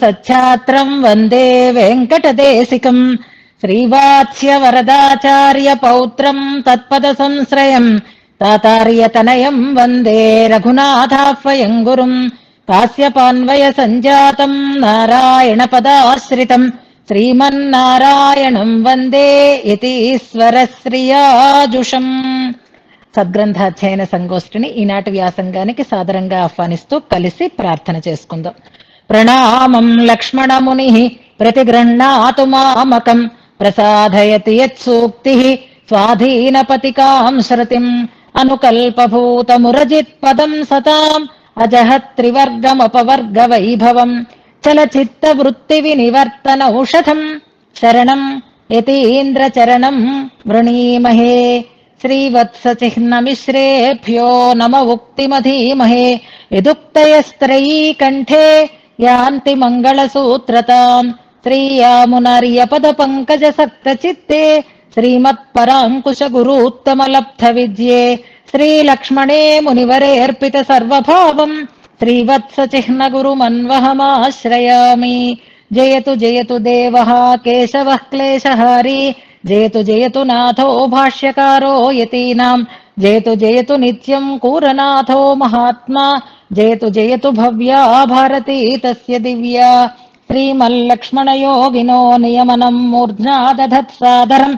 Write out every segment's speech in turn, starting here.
సచ్ఛాత్రం వందే వెంకటదేశికం శ్రీవాత్స్య వరదాచార్య పౌత్రం తత్పద సంశ్రయం తాతార్యతనయం వందే రఘునాథాహ్వయం గురుం కాశ్యపాన్వయ సంజాతం నారాయణ పదాశ్రితం శ్రీమన్నారాయణం వందే యతీశ్వరశ్రియాజుషం. సద్గ్రంథాధ్యయన సంగోష్ఠిని ఈనాటి వ్యాసంగానికి సాదరంగా ఆహ్వానిస్తూ కలిసి ప్రార్థన చేసుకుందాం. ప్రణామం లక్ష్మణముని ప్రతిగృహ్ణాతు మామకం ప్రసాదయతి యత్సూక్తి స్వాధీనపతికాం శృతిం అనుకల్పభూతమురజిత్ పదం సతాం అజహత్రివర్గమపవర్గ వైభవం చలచిత్త వృత్తి వినివర్తన ఔషధం శరణం యతీంద్రచరణం వృణీమహే. శ్రీవత్సచిహ్నమిశ్రేభ్యో నమ ఉక్తిమధీమహే యదుక్తయస్త్రయీ కంఠే యాంతి మంగళసూత్రతాం శ్రీయామునార్యపద పంకజ సక్తచిత్తే శ్రీమత్పరాంకుశ గురూత్తమలబ్ధ విద్యే శ్రీలక్ష్మణే మునివరేర్పిత సర్వభావం శ్రీవత్సచిహ్న గురుమన్వహమాశ్రయామి. జయతు జయతు దేవః కేశవః క్లేశహారీ జయతు జయతు నాథో భాష్యకారో యతీనాం జయతు జయతు నిత్యం కూరనాథో మహాత్మా జయతు జయతు భవ్యా భారతీ తస్య దివ్యా. శ్రీమల్లక్ష్మణయోగినో నియమనం మూర్ధ్నా దధత్సాదరం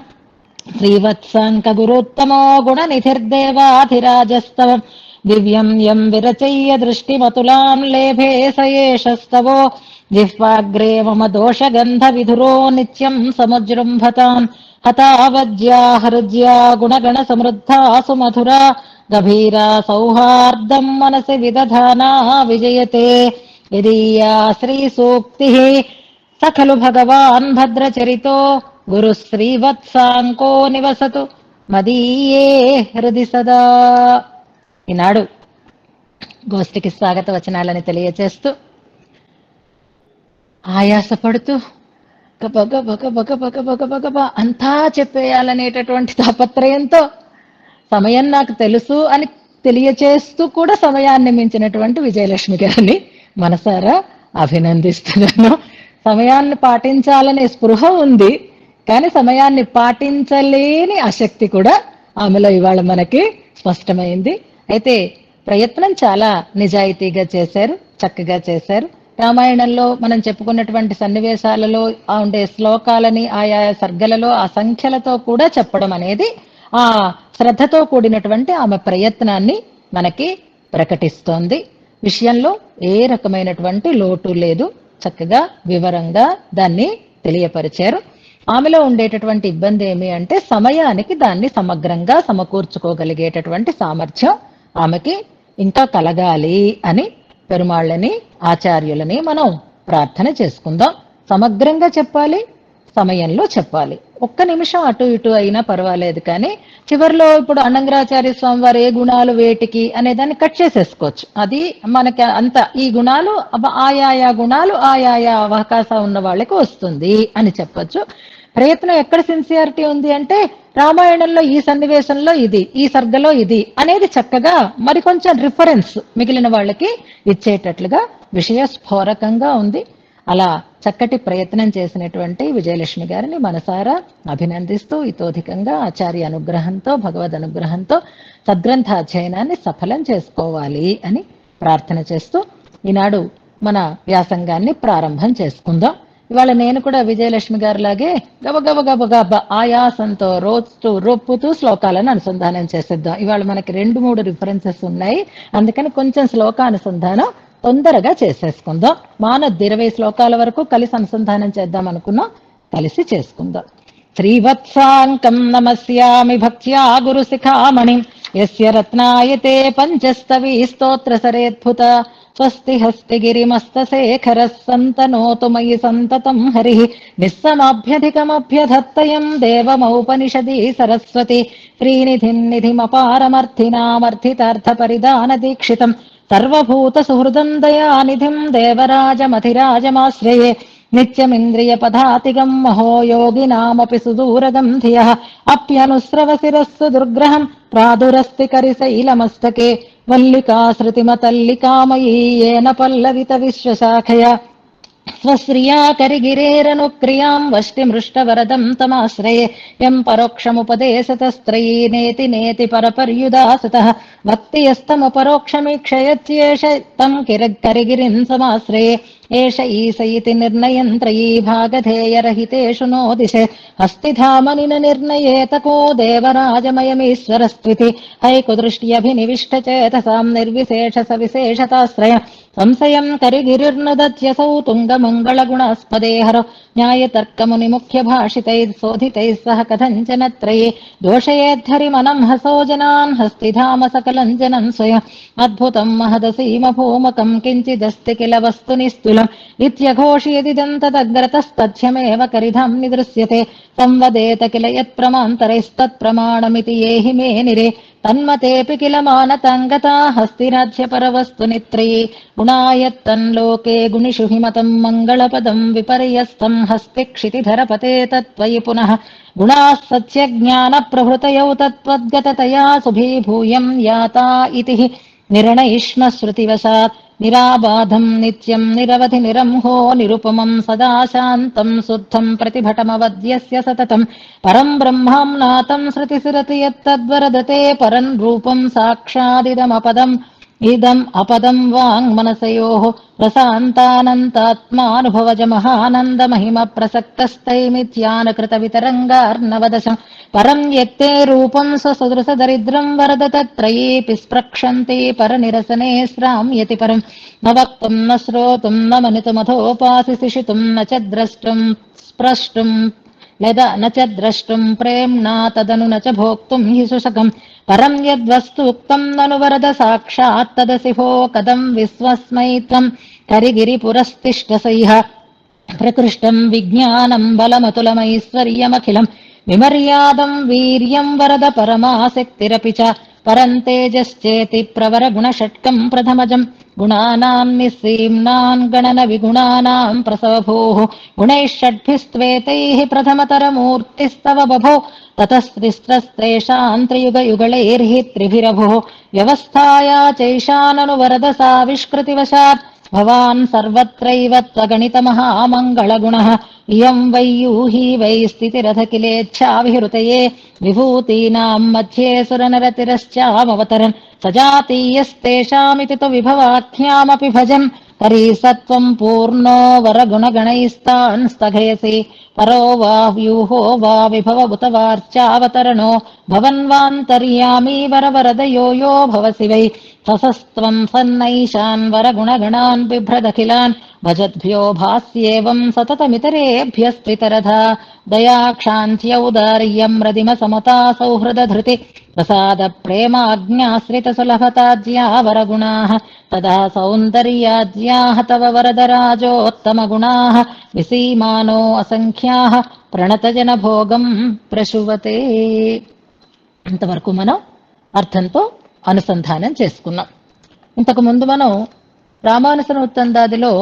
శ్రీవత్సాంక గురుత్తమో గుణనిధిర్దేవాధిరాజస్తవం దివ్యం యం విరచయ్య దృష్టిమతులాం లేభే సయేషస్తవో జిహ్వాగ్రే మమ దోషగంధ విధురో నిత్యం సముజృంభతాం హతావజ్యా హృజ్యా గుణగణ సమృద్ధా సుమధురా గభీరా సౌహార్దం మనసి విదధానా విజయతే యదీయా శ్రీ సూక్తి సఖలు భగవాన్ భద్రచరితో గురు శ్రీవత్సాంకో నివసతు మదీయే హృది సదా. ఈనాడు గోష్ఠికి స్వాగత వచనాలని తెలియచేస్తూ ఆయాసపడుతూ గబగ బగ బగ బగ బగ బగ అంతా చెప్పేయాలనేటటువంటి తాపత్రయంతో సమయం నాకు తెలుసు అని తెలియచేస్తూ కూడా సమయాన్ని మించినటువంటి విజయలక్ష్మి గారిని మనసారా అభినందిస్తున్నాను. సమయాన్ని పాటించాలనే స్పృహ ఉంది, కానీ సమయాన్ని పాటించలేని ఆసక్తి కూడా ఆమెలో ఇవాళ మనకి స్పష్టమైంది. అయితే ప్రయత్నం చాలా నిజాయితీగా చేశారు, చక్కగా చేశారు. రామాయణంలో మనం చెప్పుకున్నటువంటి సన్నివేశాలలో ఉండే శ్లోకాలని ఆయా సర్గలలో ఆ సంఖ్యలతో కూడా చెప్పడం అనేది ఆ శ్రద్ధతో కూడినటువంటి ఆమె ప్రయత్నాన్ని మనకి ప్రకటిస్తోంది. విషయంలో ఏ రకమైనటువంటి లోటు లేదు, చక్కగా వివరంగా దాన్ని తెలియపరిచారు. ఆమెలో ఉండేటటువంటి ఇబ్బంది ఏమి అంటే సమయానికి దాన్ని సమగ్రంగా సమకూర్చుకోగలిగేటటువంటి సామర్థ్యం ఆమెకి ఇంకా కలగాలి అని పెరుమాళ్ళని ఆచార్యులని మనం ప్రార్థన చేసుకుందాం. సమగ్రంగా చెప్పాలి, సమయంలో చెప్పాలి. ఒక్క నిమిషం అటు ఇటు అయినా పర్వాలేదు, కానీ చివరిలో ఇప్పుడు అన్నంగరాచార్య స్వామి వారు ఏ గుణాలు వేటికి అనే దాన్ని కట్ చేసేసుకోవచ్చు. అది మనకి అంత ఈ గుణాలు ఆయా గుణాలు ఆయా అవకాశం ఉన్న వాళ్ళకి వస్తుంది అని చెప్పొచ్చు. ప్రయత్నం ఎక్కడ సిన్సియారిటీ ఉంది అంటే రామాయణంలో ఈ సన్నివేశంలో ఇది, ఈ సర్గలో ఇది అనేది చక్కగా మరి కొంచెం రిఫరెన్స్ మిగిలిన వాళ్ళకి ఇచ్చేటట్లుగా విషయ స్ఫోరకంగా ఉంది. అలా చక్కటి ప్రయత్నం చేసినటువంటి విజయలక్ష్మి గారిని మనసారా అభినందిస్తూ ఇతోధికంగా ఆచార్య అనుగ్రహంతో భగవద్ అనుగ్రహంతో సద్గ్రంథాధ్యయనాన్ని సఫలం చేసుకోవాలి అని ప్రార్థన చేస్తూ ఈనాడు మన వ్యాసంగాన్ని ప్రారంభం చేసుకుందాం. ఇవాళ నేను కూడా విజయలక్ష్మి గారి లాగే గబగబ గబగబ ఆయాసంతో రోజు రొప్పుతూ శ్లోకాలను అనుసంధానం చేసేద్దాం. ఇవాళ మనకి 2-3 రిఫరెన్సెస్ ఉన్నాయి, అందుకని కొంచెం శ్లోకానుసంధానం తొందరగా చేసేసుకుందాం. మానొద్దు 20 శ్లోకాల వరకు కలిసి అనుసంధానం చేద్దాం అనుకున్నాం, కలిసి చేసుకుందాం. శ్రీవత్సాంకం నమస్యామి భక్త్యా గురు శిఖామణి యస్య రత్నాయతే పంచస్తవీ స్తోత్ర సరేద్భుత స్వస్తి హస్తి గిరిమస్తశేఖర సంతనోతు మయి సంతతం హరి నిస్సమాభ్యధికమభ్యధత్తయం దేవమౌపనిషది సరస్వతి శ్రీనిధిం నిధిమపారమర్థినామర్థితార్థ పరిదాన దీక్షితం సర్వభూత సుహృదం దయానిధిం దేవరాజమధిరాజమాశ్రయే నిత్యమింద్రియ పదాతిగం మహో యోగినామపి సుదూరగం ధియః అప్యనుస్రవ శిరస్సు దుర్గ్రహం ప్రాదురస్తి కరిశైలమస్తకే వల్లికా శృతిమతల్లికామయీ ఏన పల్లవిత విశ్వశాఖయ స్వశ్రియా కరిగిరేరనుక్రియాం వష్టిమృష్టవరదం తమాశ్రయే యం పరోక్షముపదేశతస్త్రయీ నేతి నేతి పరపర్యుదాసుతః భక్తి యస్తముపరోక్షమీక్షయత్యేష తం కరిగిరిం సమాశ్రయే ఏష ఈశ ఇతి నిర్ణయం త్రయీ భాగధేయరహితేషు నో దిశే హస్తిధామనిన నిర్ణయేతకో దేవరాజమయమీశ్వరస్త్వితి హైకుదృష్ట్యభినివిష్టచేతసాం నిర్విశేష సవిశేషతాశ్రయ సంశయం కరిగిరిర్నదత్యసౌ తుంగమంగళగుణాస్పదే హరో న్యాయతర్కమునిముఖ్యభాషితైः శోధితైः సహ కథంచన త్రయే దోషయేద్ధరిమనం హసో జనాన్ హస్తిధామ సకలం జనం స్వయం అద్భుతం మహదసీమభూమకం కించిదస్తి కిల వస్తుని స్థూలం ఇత్యఘోషయదిదం తదగ్రతస్తథ్యమేవ కరిధం నిదృశ్యతే సంవదేత కిల యత్ప్రమాంతరైస్తత్ప్రమాణమితి ఏహి మే నిరే తన్మతేపి కిల మానతంగతా హస్తిరాజ్యపరవస్తుని త్రయీ గుణాయత్తన్లోకే గుణిషు హిమతం మంగళపదం విపర్యస్తం హస్తి క్షితిధరపతే తత్త్వయి పునః గుణాः సత్యజ్ఞానప్రభృతయౌ తత్త్వద్గతతయా సుభీభూయం యాతా ఇతి నిర్ణయిష్మ శృతివశాత్ నిరాబాధం నిత్యం నిరవధి నిరంహో నిరుపమం సదా శాంతం శుద్ధం ప్రతిభటమవద్యస్య సతతం పరం బ్రహ్మాంనాతం శృతిసిరతి యత్తద్వరదతే పరం రూపం సాక్షాదిదమపదం ఇదం అపదం వాంగ్మనసయోః ప్రశాంతానంతాత్మానుభవజ మహానందమహిమ ప్రసక్తస్థైమిత్యానకృత వితరంగార్ణవదశం పరం యత్తే రూపం స్వసదృశదరిద్రం వరదతత్రయీపి స్పృక్షంతి పరనిరసనే శ్రామ్యతి పరం న వక్తుం న శ్రోతుం న మనితుమథోపాసిషితుం న చ ద్రష్టుం స్పృష్టుం న చ ద్రష్టుం ప్రేమ్ణా తదను న చ భోక్తుం హి సుశకం పరం యద్వస్తు ఉక్తం నను వరద సాక్షాత్ తదసి భో కదం విశ్వస్మై త్వం కరిగిరిపురస్తిష్టసైః ప్రకృష్టం విజ్ఞానం బలమతులమైశ్వర్యమఖిలం విమర్యాదం వీర్యం వరద పరమాసక్తిరపి చ పరం తేజశ్చేతి ప్రవర గుణషట్కం ప్రథమజం గుణానాం నిస్సీమ్నాన్ గణన విగుణానాం ప్రసవభూః గుణైః షడ్భిస్త్వేతైః ప్రథమతరమూర్తిస్తవ బభో తతస్త్రిస్త్రస్తేషాం త్రియుగయుగళైర్హి త్రిభిరభుః వ్యవస్థాయా చైషానను వరద సావిష్కృతివశాత్ భవాన్ సర్వత్రైవ త్వగణితమహామంగళగుణః ఇయం వై యూహీ వై స్థితిరథ కిలేచ్ఛావిహృతయే విభూతీనాం మధ్యే సురనరతిరశ్చామవతరన్ సజాతీయస్తేషామితి తు విభవాఖ్యామపి భజన్ కరీసత్వం పూర్ణో వరగుణగణైస్తాన్ స్థగయసి పరో వా వ్యూహో వా విభవభుత వార్చావతరణో భవన్వాంతర్యామీ వరవరదయో యో భవసి వై ససస్త్వం సన్నైషాన్ వరగుణగణాన్ బిభ్రదఖిలాన్ భజద్భ్యో భాస్యేవం సతతమితరేభ్యస్త్రితరథా దయాక్షాంత్యౌదార్యం రదిమ సమతా సౌహృదధృతి ప్రసాద ప్రేమాజ్ఞాశ్రిత సులభతాజ్యా వరగుణాః తదా సౌందర్యాజ్యాః తవ వరదరాజోత్తమగుణాః విసీమానో అసంఖ్యాః ప్రణతజన భోగం ప్రశువతే. ఇంతవరకు మనం అర్థంతో అనుసంధానం చేసుకున్నాం. ఇంతకు ముందు మనం రామానుజ ఉత్తందాదిలో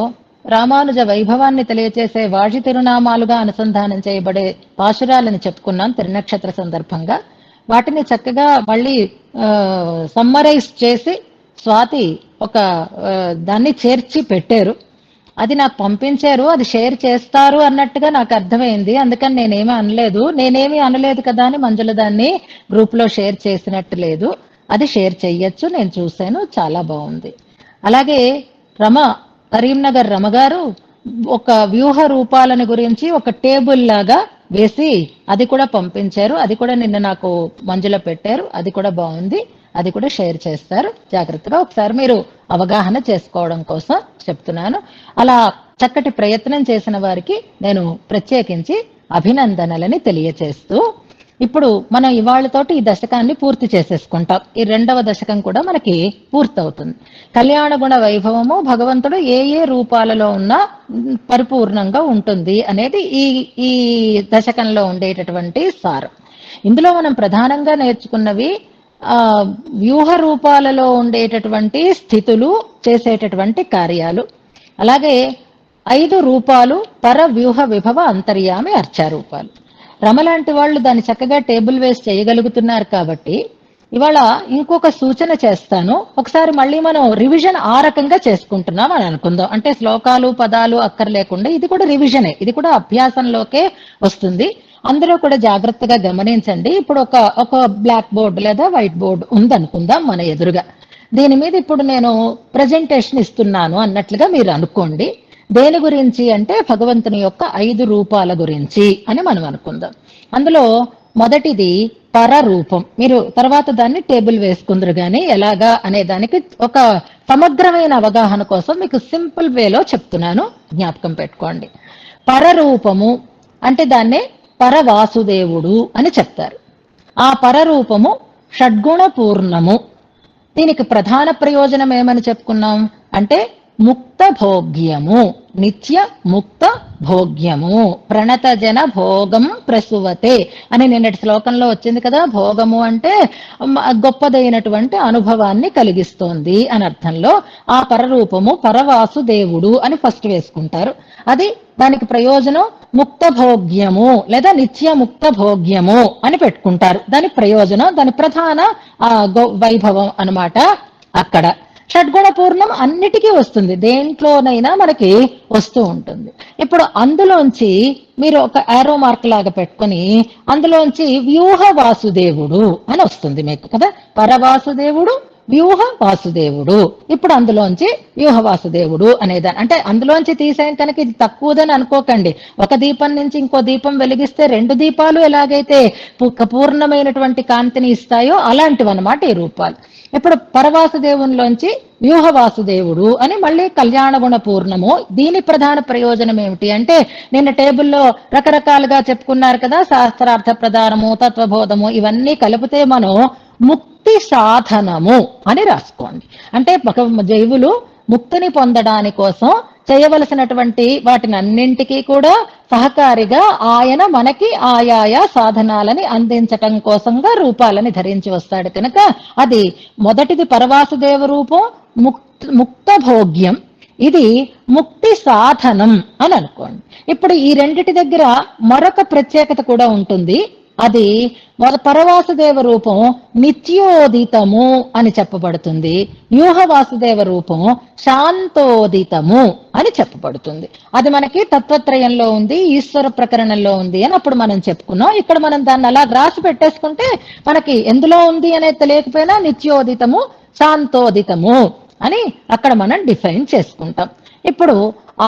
రామానుజ వైభవాన్ని తెలియచేసే వాజి తిరునామాలుగా అనుసంధానం చేయబడే పాశురాలను చెప్పుకున్నాం తిరునక్షత్ర సందర్భంగా. వాటిని చక్కగా మళ్ళీ సమ్మరైజ్ చేసి స్వాతి ఒక దాన్ని చేర్చి పెట్టారు. అది నాకు పంపించారు, అది షేర్ చేస్తారు అన్నట్టుగా నాకు అర్థమైంది. అందుకని నేనేమీ అనలేదు కదా అని మంజుల దాన్ని గ్రూప్ లో షేర్ చేసినట్టు లేదు. అది షేర్ చెయ్యొచ్చు, నేను చూశాను, చాలా బాగుంది. అలాగే కరీంనగర్ రమ గారు ఒక వ్యూహ రూపాలను గురించి ఒక టేబుల్ లాగా వేసి అది కూడా పంపించారు. అది కూడా నిన్న నాకు మంజుల పెట్టారు, అది కూడా బాగుంది. అది కూడా షేర్ చేస్తారు. జాగ్రత్తగా ఒకసారి మీరు అవగాహన చేసుకోవడం కోసం చెప్తున్నాను. అలా చక్కటి ప్రయత్నం చేసిన వారికి నేను ప్రత్యేకించి అభినందనలని తెలియచేస్తూ ఇప్పుడు మనం ఇవాళతోటి ఈ దశకాన్ని పూర్తి చేసేసుకుంటాం. ఈ రెండవ దశకం కూడా మనకి పూర్తవుతుంది. కళ్యాణ గుణ వైభవము భగవంతుడు ఏ ఏ రూపాలలో ఉన్నా పరిపూర్ణంగా ఉంటుంది అనేది ఈ దశకంలో ఉండేటటువంటి సారం. ఇందులో మనం ప్రధానంగా నేర్చుకున్నవి వ్యూహ రూపాలలో ఉండేటటువంటి స్థితులు, చేసేటటువంటి కార్యాలు. అలాగే 5 రూపాలు పర వ్యూహ విభవ అంతర్యామి అర్చారూపాలు. రమ లాంటి వాళ్ళు దాన్ని చక్కగా టేబుల్ వేసి చేయగలుగుతున్నారు కాబట్టి ఇవాళ ఇంకొక సూచన చేస్తాను. ఒకసారి మళ్ళీ మనం రివిజన్ ఆ రకంగా చేసుకుంటున్నాం అని అనుకుందాం. అంటే శ్లోకాలు పదాలు అక్కర్లేకుండా ఇది కూడా రివిజనే, ఇది కూడా అభ్యాసంలోకే వస్తుంది. అందరూ కూడా జాగ్రత్తగా గమనించండి. ఇప్పుడు ఒక బ్లాక్ బోర్డు లేదా వైట్ బోర్డు ఉందనుకుందాం మన ఎదురుగా. దీని మీద ఇప్పుడు నేను ప్రజెంటేషన్ ఇస్తున్నాను అన్నట్లుగా మీరు అనుకోండి. దేని గురించి అంటే భగవంతుని యొక్క 5 రూపాల గురించి అని మనం అనుకుందాం. అందులో మొదటిది పరరూపం. మీరు తర్వాత దాన్ని టేబుల్ వేసుకుందరు కానీ ఎలాగా అనే దానికి ఒక సమగ్రమైన అవగాహన కోసం మీకు సింపుల్ వేలో చెప్తున్నాను, జ్ఞాపకం పెట్టుకోండి. పరరూపము అంటే దాన్నే పరవాసుదేవుడు అని చెప్తారు. ఆ పరరూపము షడ్గుణ పూర్ణము. దీనికి ప్రధాన ప్రయోజనం ఏమని చెప్పుకున్నాం అంటే ముక్త భోగ్యము, నిత్య ముక్త భోగ్యము, ప్రణత జన భోగం ప్రసువతే అని నిన్నటి శ్లోకంలో వచ్చింది కదా. భోగము అంటే గొప్పదైనటువంటి అనుభవాన్ని కలిగిస్తోంది అని అర్థంలో ఆ పరరూపము పరవాసుదేవుడు అని ఫస్ట్ వేసుకుంటారు. అది దానికి ప్రయోజనం ముక్త భోగ్యము లేదా నిత్య ముక్త భోగ్యము అని పెట్టుకుంటారు. దాని ప్రయోజనం, దాని ప్రధాన వైభవం అన్నమాట. అక్కడ షడ్గుణ పూర్ణం అన్నిటికీ వస్తుంది, దేంట్లోనైనా మనకి వస్తూ ఉంటుంది. ఇప్పుడు అందులోంచి మీరు ఒక యారో మార్క్ లాగా పెట్టుకొని అందులోంచి వ్యూహ వాసుదేవుడు అని వస్తుంది మీకు కదా. పరవాసుదేవుడు, వ్యూహ వాసుదేవుడు. ఇప్పుడు అందులోంచి వ్యూహ వాసుదేవుడు అనేదాన్ని అంటే అందులోంచి తీసేయం కనుక ఇది తక్కువదని అనుకోకండి. ఒక దీపం నుంచి ఇంకో దీపం వెలిగిస్తే 2 దీపాలు ఎలాగైతే పూర్ణమైనటువంటి కాంతిని ఇస్తాయో అలాంటివన్నమాట ఈ రూపాలు. ఇప్పుడు పరవాసుదేవునిలోంచి వ్యూహ వాసుదేవుడు అని మళ్ళీ కళ్యాణ గుణ పూర్ణము. దీని ప్రధాన ప్రయోజనం ఏమిటి అంటే నిన్న టేబుల్లో రకరకాలుగా చెప్పుకున్నారు కదా, శాస్త్రార్థ ప్రధానము, తత్వబోధము, ఇవన్నీ కలిపితే మనం ముక్తి సాధనము అని రాసుకోండి. అంటే జైవులు ముక్తిని పొందడాని కోసం చేయవలసినటువంటి వాటిని అన్నింటికీ కూడా సహకారిగా ఆయన మనకి ఆయా సాధనాలని అందించటం కోసంగా రూపాలని ధరించి వస్తాడు కనుక అది మొదటిది పరవాసుదేవ రూపం, ముక్త భోగ్యం. ఇది ముక్తి సాధనం అని అనుకోండి. ఇప్పుడు ఈ రెండిటి దగ్గర మరొక ప్రత్యేకత కూడా ఉంటుంది. అది పరవాసుదేవ రూపం నిత్యోదితము అని చెప్పబడుతుంది, వ్యూహ వాసుదేవ రూపం శాంతోదితము అని చెప్పబడుతుంది. అది మనకి తత్వత్రయంలో ఉంది, ఈశ్వర ప్రకరణంలో ఉంది అని అప్పుడు మనం చెప్పుకున్నాం. ఇక్కడ మనం దాన్ని అలా రాసి పెట్టేసుకుంటే మనకి ఎందులో ఉంది అనేది తెలియకపోయినా నిత్యోదితము, శాంతోదితము అని అక్కడ మనం డిఫైన్ చేసుకుంటాం. ఇప్పుడు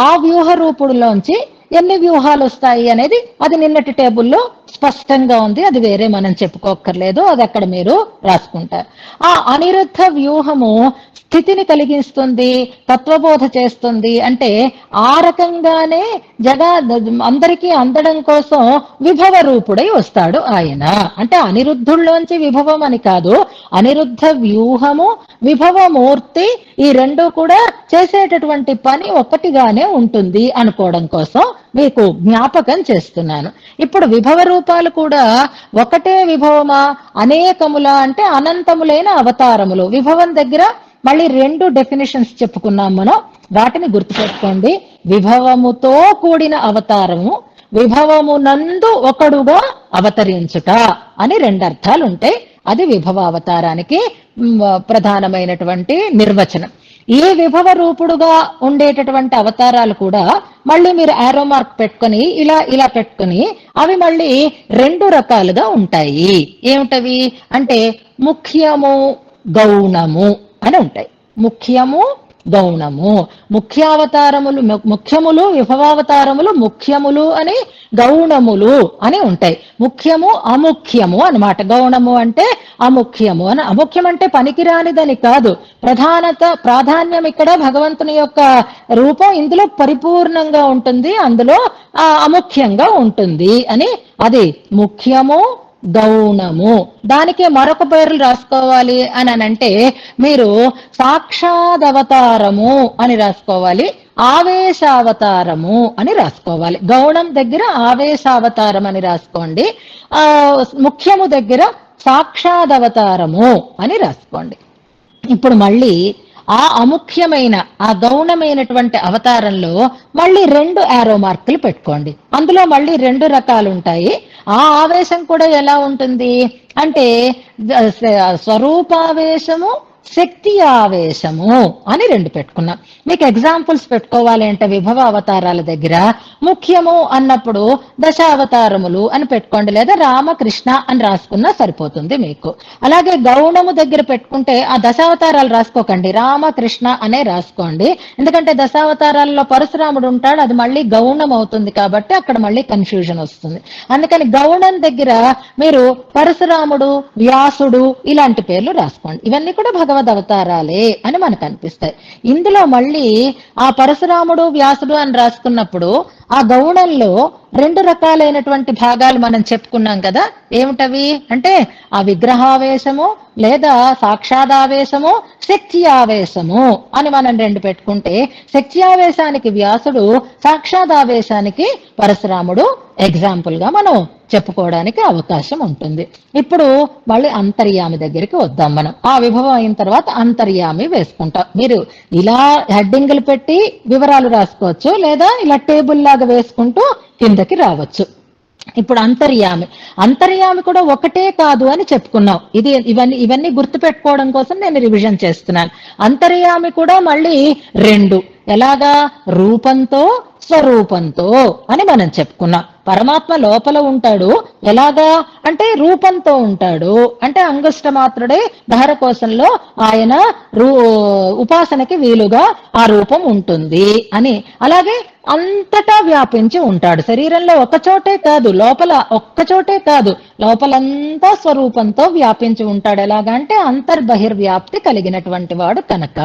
ఆ వ్యూహ రూపుడులోంచి ఎన్ని వ్యూహాలు వస్తాయి అనేది అది నిన్నటి టేబుల్లో స్పష్టంగా ఉంది, అది వేరే మనం చెప్పుకోక్కర్లేదు, అది అక్కడ మీరు రాసుకుంటారు. ఆ అనిరుద్ధ వ్యూహము స్థితిని కలిగిస్తుంది, తత్వబోధ చేస్తుంది. అంటే ఆ రకంగానే అందరికీ అందడం కోసం విభవ రూపుడై వస్తాడు ఆయన. అంటే అనిరుద్ధుల్లోంచి విభవం అని కాదు, అనిరుద్ధ వ్యూహము, విభవమూర్తి ఈ రెండు కూడా చేసేటటువంటి పని ఒకటిగానే ఉంటుంది అనుకోవడం కోసం మీకు జ్ఞాపకం చేస్తున్నాను. ఇప్పుడు విభవ రూపాలు కూడా ఒకటే విభవమా అనేకములా అంటే అనంతములైన అవతారములు. విభవం దగ్గర మళ్ళీ 2 డెఫినేషన్స్ చెప్పుకున్నాం మనం, వాటిని గుర్తుపెట్టుకోండి. విభవముతో కూడిన అవతారము, విభవమునందు ఒకడుగా అవతరించుట అని 2 అర్థాలు ఉంటాయి. అది విభవ అవతారానికి ప్రధానమైనటువంటి నిర్వచనం. ఈ విభవ రూపుడుగా ఉండేటటువంటి అవతారాలు కూడా మళ్ళీ మీరు ఆరో మార్క్ పెట్టుకొని ఇలా పెట్టుకొని అవి మళ్ళీ 2 రకాలుగా ఉంటాయి. ఏమిటవి అంటే ముఖ్యము, గౌణము అని ఉంటాయి. ముఖ్యము, గౌణము. ముఖ్యావతారములు ముఖ్యములు, విభవావతారములు ముఖ్యములు అని, గౌణములు అని ఉంటాయి. ముఖ్యము, అముఖ్యము అన్నమాట. గౌణము అంటే అముఖ్యము అని. అముఖ్యం అంటే పనికిరానిదని కాదు, ప్రాధాన్యం ఇక్కడ భగవంతుని యొక్క రూపం ఇందులో పరిపూర్ణంగా ఉంటుంది, అందులో అముఖ్యంగా ఉంటుంది అని. అది ముఖ్యము, గౌణము. దానికే మరొక పేర్లు రాసుకోవాలి అని అంటే మీరు సాక్షాదవతారము అని రాసుకోవాలి, ఆవేశావతారము అని రాసుకోవాలి. గౌణం దగ్గర ఆవేశావతారం అని రాసుకోండి, ముఖ్యము దగ్గర సాక్షాదవతారము అని రాసుకోండి. ఇప్పుడు మళ్ళీ ఆ అముఖ్యమైన ఆ గౌణమైనటువంటి అవతారంలో మళ్ళీ 2 ఆరో మార్కులు పెట్టుకోండి. అందులో మళ్ళీ 2 రకాలు ఉంటాయి. ఆ ఆవేశం కూడా ఎలా ఉంటుంది అంటే స్వరూపావేశము, శక్తి ఆవేశము అని రెండు పెట్టుకున్నాం. మీకు ఎగ్జాంపుల్స్ పెట్టుకోవాలి అంటే విభవ అవతారాల దగ్గర ముఖ్యము అన్నప్పుడు దశావతారములు అని పెట్టుకోండి, లేదా రామకృష్ణ అని రాసుకున్నా సరిపోతుంది మీకు. అలాగే గౌణము దగ్గర పెట్టుకుంటే ఆ దశావతారాలు రాసుకోకండి, రామకృష్ణ అనే రాసుకోండి. ఎందుకంటే దశావతారాల్లో పరశురాముడు ఉంటాడు, అది మళ్ళీ గౌణం అవుతుంది కాబట్టి అక్కడ మళ్ళీ కన్ఫ్యూజన్ వస్తుంది. అందుకని గౌణం దగ్గర మీరు పరశురాముడు, వ్యాసుడు ఇలాంటి పేర్లు రాసుకోండి. ఇవన్నీ కూడా భగవద్ అవతారాలే అని మనకు అనిపిస్తాయి. ఇందులో మళ్ళీ ఆ పరశురాముడు, వ్యాసుడు అని రాసుకున్నప్పుడు ఆ గౌణంలో రెండు రకాలైనటువంటి భాగాలు మనం చెప్పుకున్నాం కదా. ఏమిటవి అంటే ఆ విగ్రహావేశము లేదా సాక్షాదావేశము, శక్తి ఆవేశము అని మనం రెండు పెట్టుకుంటే శక్తి ఆవేశానికి వ్యాసుడు, సాక్షాదావేశానికి పరశురాముడు ఎగ్జాంపుల్ గా మనం చెప్పుకోవడానికి అవకాశం ఉంటుంది. ఇప్పుడు మళ్ళీ అంతర్యామి దగ్గరికి వద్దాం. మనం ఆ విభవం అయిన తర్వాత అంతర్యామి వేసుకుంటాం. మీరు ఇలా హెడ్డింగ్లు పెట్టి వివరాలు రాసుకోవచ్చు, లేదా ఇలా టేబుల్ లాగా వేసుకుంటూ కిందకి రావచ్చు. ఇప్పుడు అంతర్యామి కూడా ఒకటే కాదు అని చెప్పుకున్నాం. ఇవన్నీ గుర్తుపెట్టుకోవడం కోసం నేను రివిజన్ చేస్తున్నాను. అంతర్యామి కూడా మళ్ళీ రెండు, ఎలాగా రూపంతో స్వరూపంతో అని మనం చెప్పుకున్నాం. పరమాత్మ లోపల ఉంటాడు, ఎలాగా అంటే రూపంతో ఉంటాడు, అంటే అంగుష్ట మాత్రుడే దహరకోశంలో ఆయన ఉపాసనకి వీలుగా ఆ రూపం ఉంటుంది అని. అలాగే అంతటా వ్యాపించి ఉంటాడు, శరీరంలో ఒక్కచోటే కాదు, లోపల ఒక్కచోటే కాదు, లోపలంతా స్వరూపంతో వ్యాపించి ఉంటాడు. ఎలాగంటే అంతర్బహిర్వ్యాప్తి కలిగినటువంటి వాడు కనుక.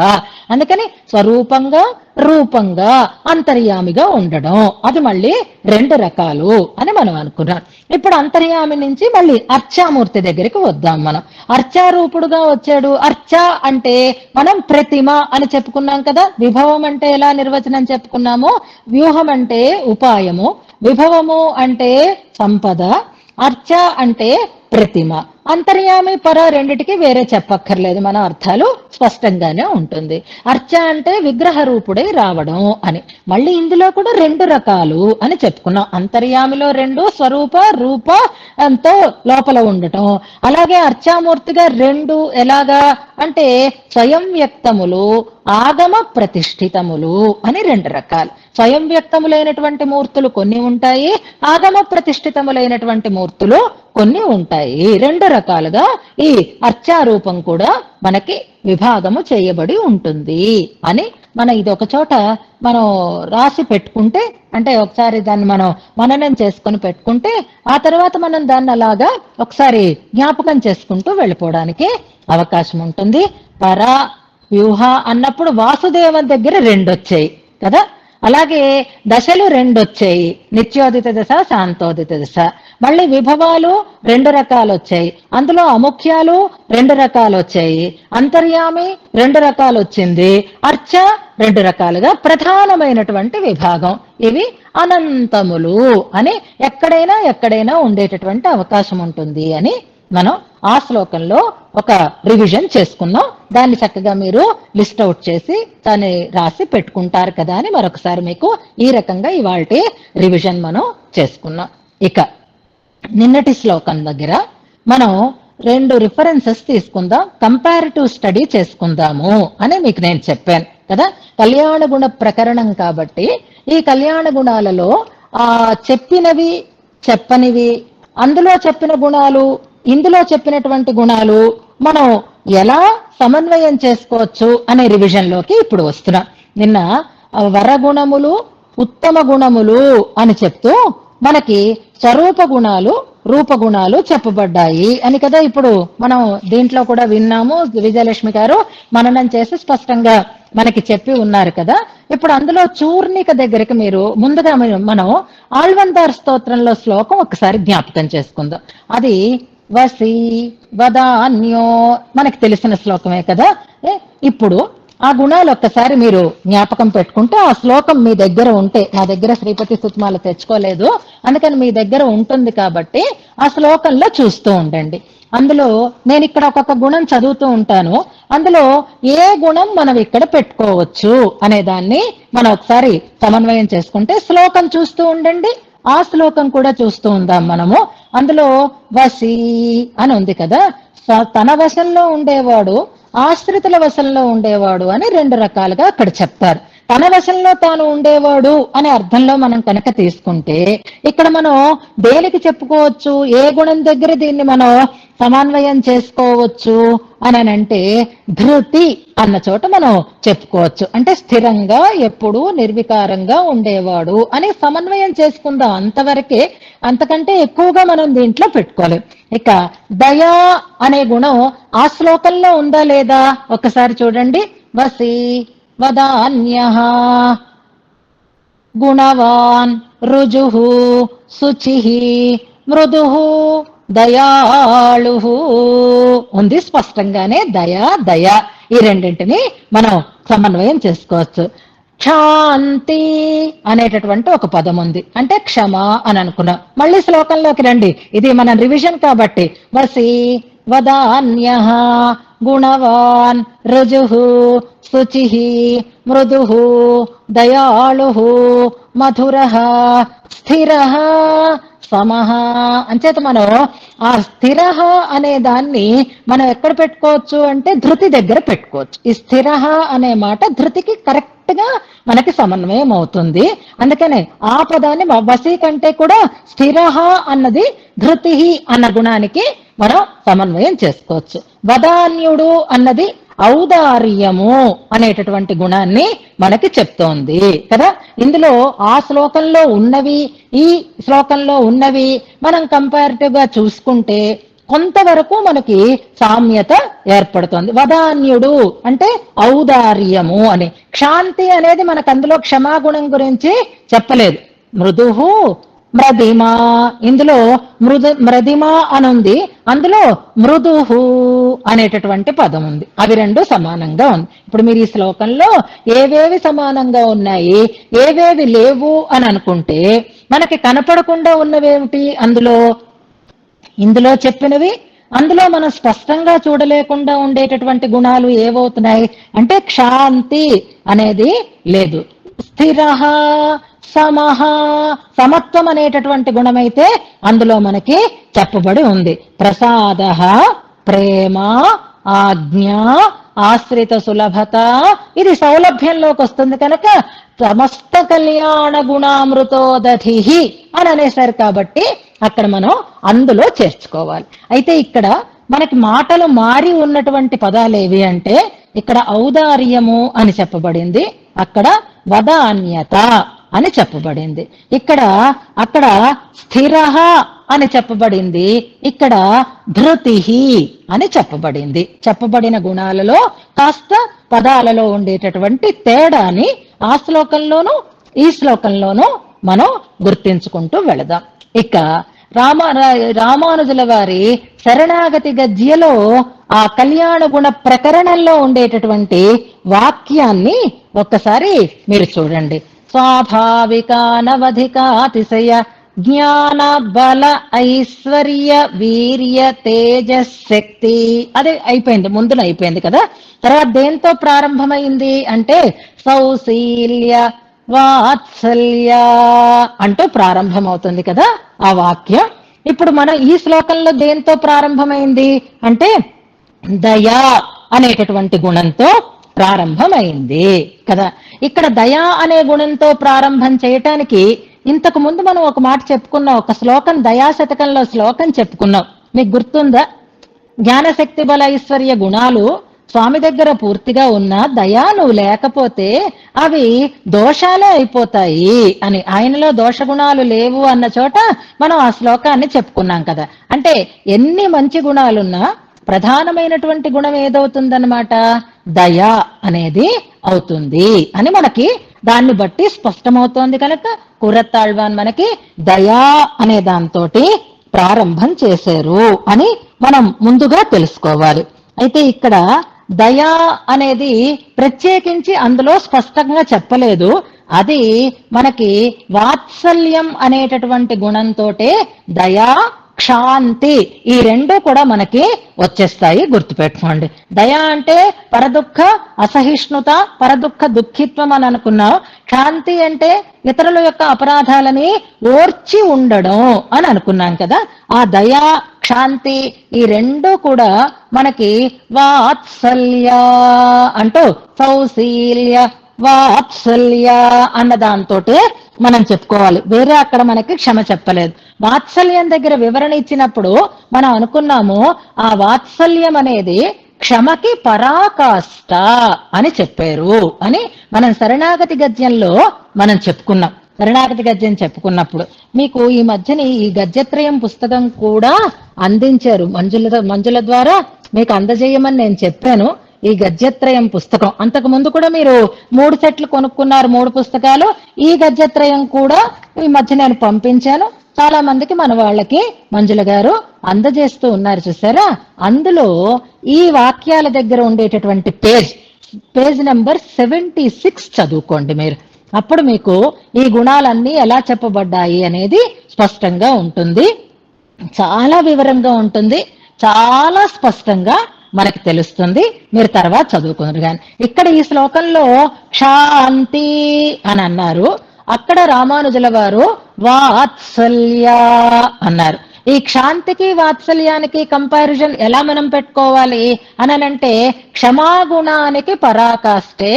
అందుకని స్వరూపంగా, రూపంగా, అంతర్యామిగా ఉండడం, అది మళ్ళీ రెండు రకాలు అని మనం అనుకున్నాం. ఇప్పుడు అంతర్యామి నుంచి మళ్ళీ అర్చామూర్తి దగ్గరికి వద్దాం. మనం అర్చారూపుడుగా వచ్చాడు. అర్చ అంటే మనం ప్రతిమ అని చెప్పుకున్నాం కదా. విభవం అంటే ఎలా నిర్వచనం చెప్పుకున్నామో, వ్యూహం అంటే ఉపాయము, విభవము అంటే సంపద, అర్చ అంటే ప్రతిమ. అంతర్యామి పర రెండిటికి వేరే చెప్పక్కర్లేదు, మన అర్థాలు స్పష్టంగానే ఉంటుంది. అర్చ అంటే విగ్రహ రూపుడై రావడం అని. మళ్ళీ ఇందులో కూడా రెండు రకాలు అని చెప్పుకున్నాం. అంతర్యామిలో రెండు, స్వరూప రూపంతో లోపల ఉండటం. అలాగే అర్చామూర్తిగా రెండు, ఎలాగా అంటే స్వయం వ్యక్తములు, ఆగమ ప్రతిష్ఠితములు అని రెండు రకాలు. స్వయం వ్యక్తములైనటువంటి మూర్తులు కొన్ని ఉంటాయి, ఆగమ ప్రతిష్ఠితములైనటువంటి మూర్తులు కొన్ని ఉంటాయి. రెండు రకాలుగా ఈ అర్చారూపం కూడా మనకి విభాగము చేయబడి ఉంటుంది అని మనం ఇది ఒక చోట మనం రాసి పెట్టుకుంటే, అంటే ఒకసారి దాన్ని మనం మననం చేసుకొని పెట్టుకుంటే ఆ తర్వాత మనం దాన్ని అలాగా ఒకసారి జ్ఞాపకం చేసుకుంటూ వెళ్ళిపోవడానికి అవకాశం ఉంటుంది. పర వ్యూహ అన్నప్పుడు వాసుదేవం దగ్గర రెండు వచ్చాయి కదా. అలాగే దశలు రెండు వచ్చాయి, నిత్యోదిత దశ, శాంతోదిత దశ. మళ్ళీ విభవాలు రెండు రకాలు వచ్చాయి, అందులో అముఖ్యాలు రెండు రకాలు వచ్చాయి, అంతర్యామి రెండు రకాలు వచ్చింది, అర్చ రెండు రకాలుగా ప్రధానమైనటువంటి విభాగం. ఇవి అనంతములు అని ఎక్కడైనా ఉండేటటువంటి అవకాశం ఉంటుంది అని మనం ఆ శ్లోకంలో ఒక రివిజన్ చేసుకున్నాం. దాన్ని చక్కగా మీరు లిస్ట్ అవుట్ చేసి దాన్ని రాసి పెట్టుకుంటారు కదా అని మరొకసారి మీకు ఈ రకంగా ఇవాల్టి రివిజన్ మనం చేసుకున్నాం. ఇక నిన్నటి శ్లోకం దగ్గర మనం రెండు రిఫరెన్సెస్ తీసుకుందాం, కంపారిటివ్ స్టడీ చేసుకుందాము అని మీకు నేను చెప్పాను కదా. కళ్యాణ గుణ ప్రకరణం కాబట్టి ఈ కళ్యాణ గుణాలలో చెప్పినవి చెప్పనివి, అందులో చెప్పిన గుణాలు ఇందులో చెప్పినటువంటి గుణాలు మనం ఎలా సమన్వయం చేసుకోవచ్చు అనే రివిజన్ లోకి ఇప్పుడు వస్తున్నాం. నిన్న వరగుణములు, ఉత్తమ గుణములు అని చెప్తూ మనకి స్వరూప గుణాలు, రూపగుణాలు చెప్పబడ్డాయి అని కదా. ఇప్పుడు మనం దీంట్లో కూడా విన్నాము, విజయలక్ష్మి గారు మననం చేసి స్పష్టంగా మనకి చెప్పి ఉన్నారు కదా. ఇప్పుడు అందులో చూర్ణిక దగ్గరికి మీరు ముందుగా మనం ఆళ్వందార్ స్తోత్రంలో శ్లోకం ఒకసారి జ్ఞాపకం చేసుకుందాం. అది వసి వదాన్యో మనకి తెలిసిన శ్లోకమే కదా. ఇప్పుడు ఆ గుణాలు ఒక్కసారి మీరు జ్ఞాపకం పెట్టుకుంటే, ఆ శ్లోకం మీ దగ్గర ఉంటే, నా దగ్గర శ్రీపతి సుత్మాల తెచ్చుకోలేదు, అందుకని మీ దగ్గర ఉంటుంది కాబట్టి ఆ శ్లోకంలో చూస్తూ ఉండండి. అందులో నేను ఇక్కడ ఒక్కొక్క గుణం చదువుతూ ఉంటాను, అందులో ఏ గుణం మనం ఇక్కడ పెట్టుకోవచ్చు అనే దాన్ని మనం ఒకసారి సమన్వయం చేసుకుంటే శ్లోకం చూస్తూ ఉండండి, ఆ శ్లోకం కూడా చూస్తూ ఉందాం మనము. అందులో వశీ అని ఉంది కదా, తన వశంలో ఉండేవాడు, ఆశ్రితుల వశంలో ఉండేవాడు అని రెండు రకాలుగా అక్కడ చెప్తారు. తన వశంలో తాను ఉండేవాడు అనే అర్థంలో మనం కనుక తీసుకుంటే ఇక్కడ మనం దేనికి చెప్పుకోవచ్చు, ఏ గుణం దగ్గర దీన్ని మనం సమన్వయం చేసుకోవచ్చు అని అంటే ధృతి అన్న చోట మనం చెప్పుకోవచ్చు. అంటే స్థిరంగా ఎప్పుడూ నిర్వికారంగా ఉండేవాడు అని సమన్వయం చేసుకుందాం, అంతవరకే. అంతకంటే ఎక్కువగా మనం దీంట్లో పెట్టుకోలేం. ఇక దయా అనే గుణం ఆ శ్లోకంలో ఉందా లేదా ఒకసారి చూడండి. వసి వదాన్యః గుణవాన్ రుజుః శుచిః మృదుః దయాళు ఉంది స్పష్టంగానే. దయా దయ ఈ రెండింటిని మనం సమన్వయం చేసుకోవచ్చు. క్షాంతి అనేటటువంటి ఒక పదం ఉంది, అంటే క్షమ అని అనుకున్నాం. మళ్ళీ శ్లోకంలోకి రండి, ఇది మన రివిజన్ కాబట్టి. వసి వదాన్యః గుణవాన్ రుజుః శుచిః మృదుః దయాళుః మధురః స్థిరః సమః. అంచేత మనం ఆ స్థిరః అనే దాన్ని మనం ఎక్కడ పెట్టుకోవచ్చు అంటే ధృతి దగ్గర పెట్టుకోవచ్చు. ఈ స్థిరః అనే మాట ధృతికి కరెక్ట్ గా మనకి సమన్వయం అవుతుంది. అందుకనే ఆ పదాన్ని వసి కంటే కూడా స్థిరః అన్నది ధృతి అన్న గుణానికి మనం సమన్వయం చేసుకోవచ్చు. వదాన్యుడు అన్నది ఔదార్యము అనేటటువంటి గుణాన్ని మనకి చెప్తోంది కదా. ఇందులో ఆ శ్లోకంలో ఉన్నవి ఈ శ్లోకంలో ఉన్నవి మనం కంపారిటివ్ గా చూసుకుంటే కొంతవరకు మనకి సామ్యత ఏర్పడుతుంది. వదాన్యుడు అంటే ఔదార్యము అని. క్షాంతి అనేది మనకు అందులో క్షమాగుణం గురించి చెప్పలేదు. మృదుహు మృదిమ, ఇందులో మృదిమ అనుంది, అందులో మృదుహు అనేటటువంటి పదం ఉంది. అవి రెండు సమానంగా ఉంది. ఇప్పుడు మీరు ఈ శ్లోకంలో ఏవేవి సమానంగా ఉన్నాయి ఏవేవి లేవు అని అనుకుంటే మనకి కనపడకుండా ఉన్నవేమిటి ఇందులో చెప్పినవి, అందులో మనం స్పష్టంగా చూడలేకుండా ఉండేటటువంటి గుణాలు ఏవవుతున్నాయి అంటే క్షాంతి అనేది లేదు. స్థిరః సమః, సమత్వం అనేటటువంటి గుణమైతే అందులో మనకి చెప్పబడి ఉంది. ప్రసాదః ప్రేమ, ఆజ్ఞ, ఆశ్రిత సులభత, ఇది సౌలభ్యంలోకి వస్తుంది కనుక సమస్త కళ్యాణ గుణామృతోదధి అని అనేసారు కాబట్టి అక్కడ మనం అందులో చేర్చుకోవాలి. అయితే ఇక్కడ మనకి మాటలు మారి ఉన్నటువంటి పదాలు ఏవి అంటే ఇక్కడ ఔదార్యము అని చెప్పబడింది, అక్కడ వదాన్యత అని చెప్పబడింది. అక్కడ స్థిరః అని చెప్పబడింది, ఇక్కడ ధృతి అని చెప్పబడింది. చెప్పబడిన గుణాలలో కాస్త పదాలలో ఉండేటటువంటి తేడాని ఆ శ్లోకంలోనూ ఈ శ్లోకంలోనూ మనం గుర్తించుకుంటూ వెళదాం. ఇక రామానుజుల వారి శరణాగతి గద్యలో ఆ కళ్యాణ గుణ ప్రకరణంలో ఉండేటటువంటి వాక్యాన్ని ఒక్కసారి మీరు చూడండి. స్వాభావికానవధికాతిశయ జ్ఞాన బల ఐశ్వర్య వీర్య తేజశక్తి, అది అయిపోయింది, ముందున అయిపోయింది కదా. తర్వాత దేంతో ప్రారంభమైంది అంటే సౌశీల్య వాత్సల్య అంటూ ప్రారంభమవుతుంది కదా ఆ వాక్యం. ఇప్పుడు మనం ఈ శ్లోకంలో దేంతో ప్రారంభమైంది అంటే దయా అనేటటువంటి గుణంతో ప్రారంభమైంది కదా. ఇక్కడ దయా అనే గుణంతో ప్రారంభం చేయటానికి ఇంతకు ముందు మనం ఒక మాట చెప్పుకున్నాం, ఒక శ్లోకం దయాశతకంలో శ్లోకం చెప్పుకున్నాం, మీకు గుర్తుందా? జ్ఞానశక్తి బల ఐశ్వర్య గుణాలు స్వామి దగ్గర పూర్తిగా ఉన్న దయా నువ్వు లేకపోతే అవి దోషాలే అయిపోతాయి అని. ఆయనలో దోషగుణాలు లేవు అన్న చోట మనం ఆ శ్లోకాన్ని చెప్పుకున్నాం కదా. అంటే ఎన్ని మంచి గుణాలున్నా ప్రధానమైనటువంటి గుణం ఏదవుతుందన్నమాట దయా అనేది అవుతుంది అని మనకి దాన్ని బట్టి స్పష్టమవుతోంది. కనుక కురత్తాళ్వాన్ మనకి దయా అనే దాంతో ప్రారంభం చేశారు అని మనం ముందుగా తెలుసుకోవాలి. అయితే ఇక్కడ దయా అనేది ప్రత్యేకించి అందులో స్పష్టంగా చెప్పలేదు, అది మనకి వాత్సల్యం అనేటటువంటి గుణంతో దయా క్షాంతి ఈ రెండు కూడా మనకి వచ్చేస్తాయి, గుర్తుపెట్టుకోండి. దయ అంటే పరదుఃఖ అసహిష్ణుత, పరదుఃఖ దుఃఖిత్వం అని అనుకున్నాం. క్షాంతి అంటే ఇతరుల యొక్క అపరాధాలని ఓర్చి ఉండడం అని అనుకున్నాం కదా. ఆ దయా క్షాంతి ఈ రెండు కూడా మనకి వాత్సల్య అంటూ సౌశీల్య వాత్సల్య అన్న దాంతో మనం చెప్పుకోవాలి. వేరే అక్కడ మనకి క్షమ చెప్పలేదు. వాత్సల్యం దగ్గర వివరణ ఇచ్చినప్పుడు మనం అనుకున్నాము ఆ వాత్సల్యం అనేది క్షమకి పరాకాష్ట అని చెప్పారు అని మనం శరణాగతి గద్యంలో మనం చెప్పుకున్నాం. శరణాగతి గద్యం చెప్పుకున్నప్పుడు మీకు ఈ మధ్యని ఈ గద్యత్రయం పుస్తకం కూడా అందించారు మంజుల ద్వారా మీకు అందజేయమని నేను చెప్పాను. ఈ గద్యత్రయం పుస్తకం అంతకు ముందు కూడా మీరు 3 సెట్లు కొనుక్కున్నారు, 3 పుస్తకాలు. ఈ గద్యత్రయం కూడా ఈ మధ్య నేను పంపించాను. చాలా మందికి మన వాళ్ళకి మంజుల గారు అందజేస్తూ ఉన్నారు, చూసారా. అందులో ఈ వాక్యాల దగ్గర ఉండేటటువంటి పేజ్ నెంబర్ 76 చదువుకోండి మీరు. అప్పుడు మీకు ఈ గుణాలన్నీ ఎలా చెప్పబడ్డాయి అనేది స్పష్టంగా ఉంటుంది, చాలా వివరంగా ఉంటుంది, చాలా స్పష్టంగా మనకి తెలుస్తుంది. మీరు తర్వాత చదువుకున్నారు. కానీ ఇక్కడ ఈ శ్లోకంలో క్షాంతి అని అన్నారు, అక్కడ రామానుజుల వారు వాత్సల్య అన్నారు. ఈ క్షాంతికి వాత్సల్యానికి కంపారిజన్ ఎలా మనం పెట్టుకోవాలి అనంటే క్షమాగుణానికి పరాకాష్టే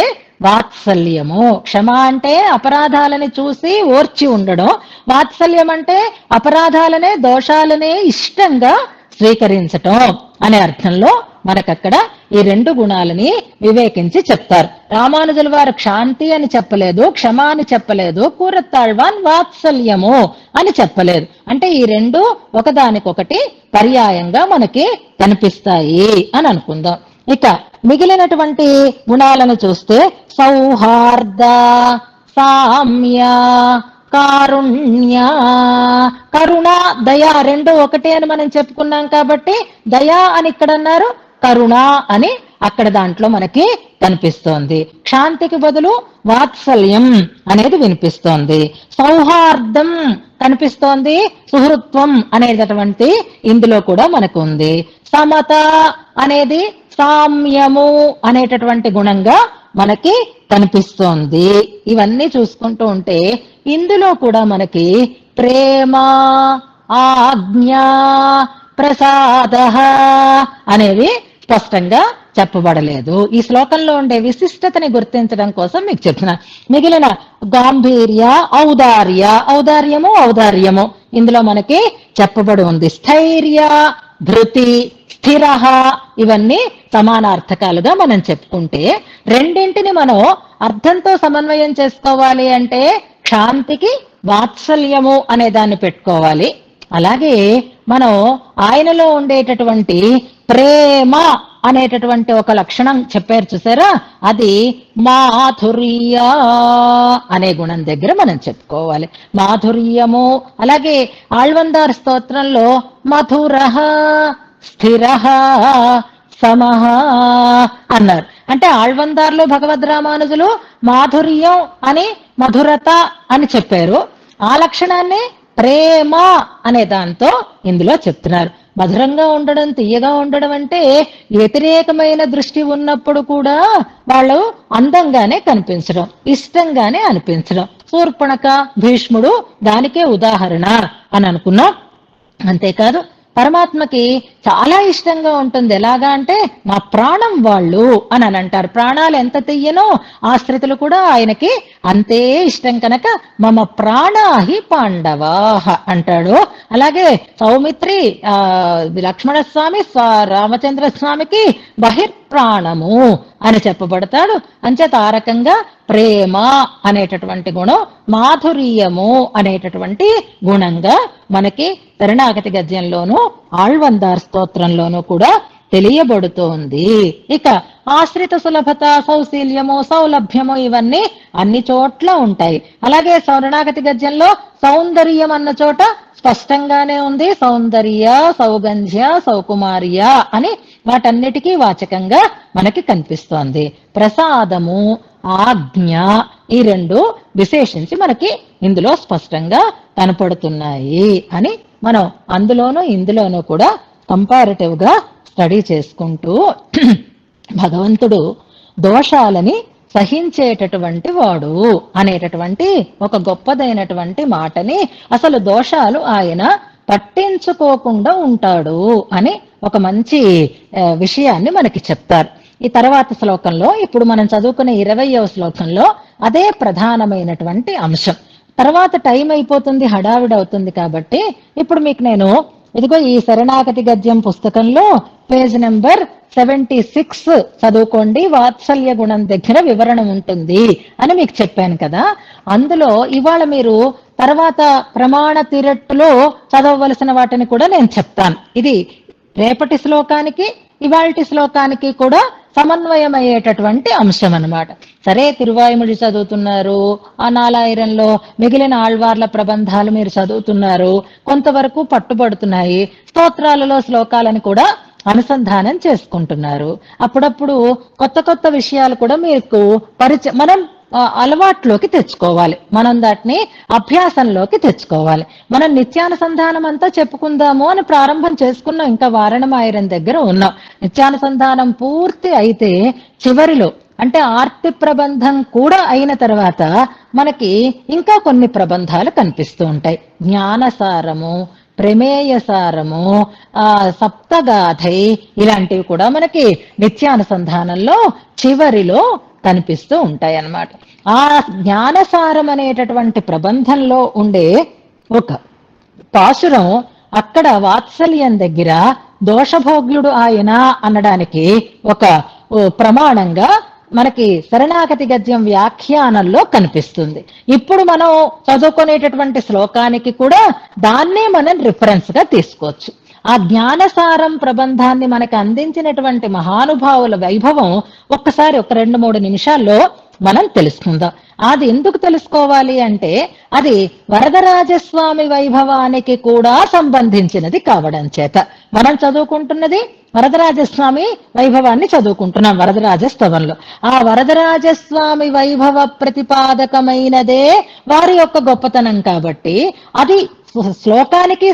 వాత్సల్యము. క్షమ అంటే అపరాధాలని చూసి ఓర్చి ఉండడం, వాత్సల్యం అంటే అపరాధాలనే దోషాలనే ఇష్టంగా స్వీకరించటం అనే అర్థంలో మనకక్కడ ఈ 2 గుణాలని వివేకించి చెప్తారు. రామానుజుల వారు క్షాంతి అని చెప్పలేదు, క్షమ అని చెప్పలేదు, కూరత్తాళ్వాన్ వాత్సల్యము అని చెప్పలేదు. అంటే ఈ 2 ఒకదానికొకటి పర్యాయంగా మనకి కనిపిస్తాయి అని అనుకుందాం. ఇక మిగిలినటువంటి గుణాలను చూస్తే సౌహార్ద, సామ్య, కారుణ్య, కరుణ, దయ 2 ఒకటే అని మనం చెప్పుకున్నాం కాబట్టి దయ అని ఇక్కడ అన్నారు, కరుణ అని అక్కడ దాంట్లో మనకి కనిపిస్తోంది. క్షాంతికి బదులు వాత్సల్యం అనేది వినిపిస్తోంది. సౌహార్దం కనిపిస్తోంది, సుహృత్వం అనేటటువంటి ఇందులో కూడా మనకు ఉంది. సమత అనేది సామ్యము అనేటటువంటి గుణంగా మనకి కనిపిస్తోంది. ఇవన్నీ చూసుకుంటూ ఉంటే ఇందులో కూడా మనకి ప్రేమ, ఆజ్ఞ, ప్రసాద అనేవి స్పష్టంగా చెప్పబడలేదు. ఈ శ్లోకంలో ఉండే విశిష్టతని గుర్తించడం కోసం మీకు చెప్తున్నా. మిగిలిన గాంభీర్య, ఔదార్యము ఇందులో మనకి చెప్పబడి ఉంది. స్థైర్య, ధృతి, స్థిర ఇవన్నీ సమానార్థకాలుగా మనం చెప్పుకుంటే రెండింటిని మనం అర్థంతో సమన్వయం చేసుకోవాలి అంటే క్షాంతికి వాత్సల్యము అనే దాన్ని పెట్టుకోవాలి. అలాగే మనం ఆయనలో ఉండేటటువంటి ప్రేమ అనేటటువంటి ఒక లక్షణం చెప్పారు, చూసారా. అది మాధుర్య అనే గుణం దగ్గర మనం చెప్పుకోవాలి. మాధుర్యము. అలాగే ఆళ్వందార్ స్తోత్రంలో మధుర, స్థిర, సమహ అన్నారు. అంటే ఆళ్వందార్లో భగవద్ రామానుజులు మాధుర్యం అని మధురత అని చెప్పారు. ఆ లక్షణాన్ని ప్రేమ అనే దాంతో ఇందులో చెప్తున్నారు. మధురంగా ఉండడం, తీయగా ఉండడం అంటే వ్యతిరేకమైన దృష్టి ఉన్నప్పుడు కూడా వాళ్ళు అందంగానే కనిపించడం, ఇష్టంగానే అనిపించడం. శూర్పణఖ, భీష్ముడు దానికే ఉదాహరణ అని అనుకున్నాం. అంతేకాదు పరమాత్మకి చాలా ఇష్టంగా ఉంటుంది. ఎలాగా అంటే నా ప్రాణం వాళ్ళు అని అంటారు. ప్రాణాలు ఎంత తీయనో ఆశ్రితులు కూడా ఆయనకి అంతే ఇష్టం కనుక మమ ప్రాణాహి పాండవాహ అంటాడు. అలాగే సౌమిత్రి లక్ష్మణస్వామి రామచంద్ర స్వామికి బహిర్ప్రాణము అని చెప్పబడతాడు. అంచేత ఆ రకంగా ప్రేమ అనేటటువంటి గుణం మాధుర్యము అనేటటువంటి గుణంగా మనకి శరణాగతి గద్యంలోనూ ఆళ్వందార్ స్తోత్రంలోనూ కూడా తెలియబడుతోంది. ఇక ఆశ్రిత సులభత, సౌశీల్యము, సౌలభ్యము ఇవన్నీ అన్ని చోట్ల ఉంటాయి. అలాగే శరణాగతి గద్యంలో సౌందర్యం అన్న చోట స్పష్టంగానే ఉంది. సౌందర్య, సౌగంధ్య, సౌకుమార్య అని వాటన్నిటికీ వాచకంగా మనకి కనిపిస్తోంది. ప్రసాదము, ఆజ్ఞ ఈ 2 విశేషించి మనకి ఇందులో స్పష్టంగా కనపడుతున్నాయి అని మనం అందులోనూ ఇందులోనూ కూడా కంపారిటివ్ గా స్టడీ చేసుకుంటూ భగవంతుడు దోషాలని సహించేటటువంటి వాడు అనేటటువంటి ఒక గొప్పదైనటువంటి మాటని, అసలు దోషాలు ఆయన పట్టించుకోకుండా ఉంటాడు అని ఒక మంచి విషయాన్ని మనకి చెప్తారు. ఈ తర్వాత శ్లోకంలో, ఇప్పుడు మనం చదువుకునే 20వ శ్లోకంలో అదే ప్రధానమైనటువంటి అంశం. తర్వాత టైం అయిపోతుంది, హడావిడి అవుతుంది కాబట్టి ఇప్పుడు మీకు నేను ఇదిగో ఈ శరణాగతి గద్యం పుస్తకంలో పేజ్ నెంబర్ 76 చదువుకోండి, వాత్సల్య గుణం దగ్గర వివరణ ఉంటుంది అని మీకు చెప్పాను కదా. అందులో ఇవాళ మీరు తర్వాత ప్రమాణ తిరట్టులో చదవవలసిన వాటిని కూడా నేను చెప్తాను. ఇది రేపటి శ్లోకానికి ఇవాల్టి శ్లోకానికి కూడా సమన్వయం అయ్యేటటువంటి అంశం అన్నమాట. సరే, తిరువాయుముడి చదువుతున్నారు, ఆ నాలాయిరంలో మిగిలిన ఆళ్వార్ల ప్రబంధాలు మీరు చదువుతున్నారు, కొంతవరకు పట్టుబడుతున్నాయి, స్తోత్రాలలో శ్లోకాలను కూడా అనుసంధానం చేసుకుంటున్నారు. అప్పుడప్పుడు కొత్త కొత్త విషయాలు కూడా మీకు మనం అలవాట్లోకి తెచ్చుకోవాలి, మనం దాటిని అభ్యాసంలోకి తెచ్చుకోవాలి. మనం నిత్యానుసంధానం అంతా చెప్పుకుందాము అని ప్రారంభం చేసుకున్నాం, ఇంకా వారణమాయిరం దగ్గర ఉన్నాం. నిత్యానుసంధానం పూర్తి అయితే చివరిలో అంటే ఆర్తి ప్రబంధం కూడా అయిన తర్వాత మనకి ఇంకా కొన్ని ప్రబంధాలు కనిపిస్తూ ఉంటాయి. జ్ఞానసారము, ప్రమేయసారము, సప్తగాథై, ఇలాంటివి కూడా మనకి నిత్యానుసంధానంలో చివరిలో కనిపిస్తూ ఉంటాయి అన్నమాట. ఆ జ్ఞానసారం అనేటటువంటి ప్రబంధంలో ఉండే ఒక పాశురం అక్కడ వాత్సల్యం దగ్గర దోషభోగ్యుడు ఆయన అనడానికి ఒక ప్రమాణంగా మనకి శరణాగతి గద్యం వ్యాఖ్యానంలో కనిపిస్తుంది. ఇప్పుడు మనం చదువుకునేటటువంటి శ్లోకానికి కూడా దాన్నే మనం రిఫరెన్స్ గా తీసుకోవచ్చు. ఆ జ్ఞానసారం ప్రబంధాన్ని మనకి అందించినటువంటి మహానుభావుల వైభవం ఒక్కసారి ఒక 2-3 నిమిషాల్లో మనం తెలుసుకుందాం. అది ఎందుకు తెలుసుకోవాలి అంటే అది వరదరాజస్వామి వైభవానికి కూడా సంబంధించినది కావడం చేత. మనం చదువుకుంటున్నది వరదరాజస్వామి వైభవాన్ని చదువుకుంటున్నాం వరదరాజస్తవంలో. ఆ వరదరాజస్వామి వైభవ ప్రతిపాదకమైనదే వారి యొక్క గొప్పతనం కాబట్టి అది శ్లోకానికి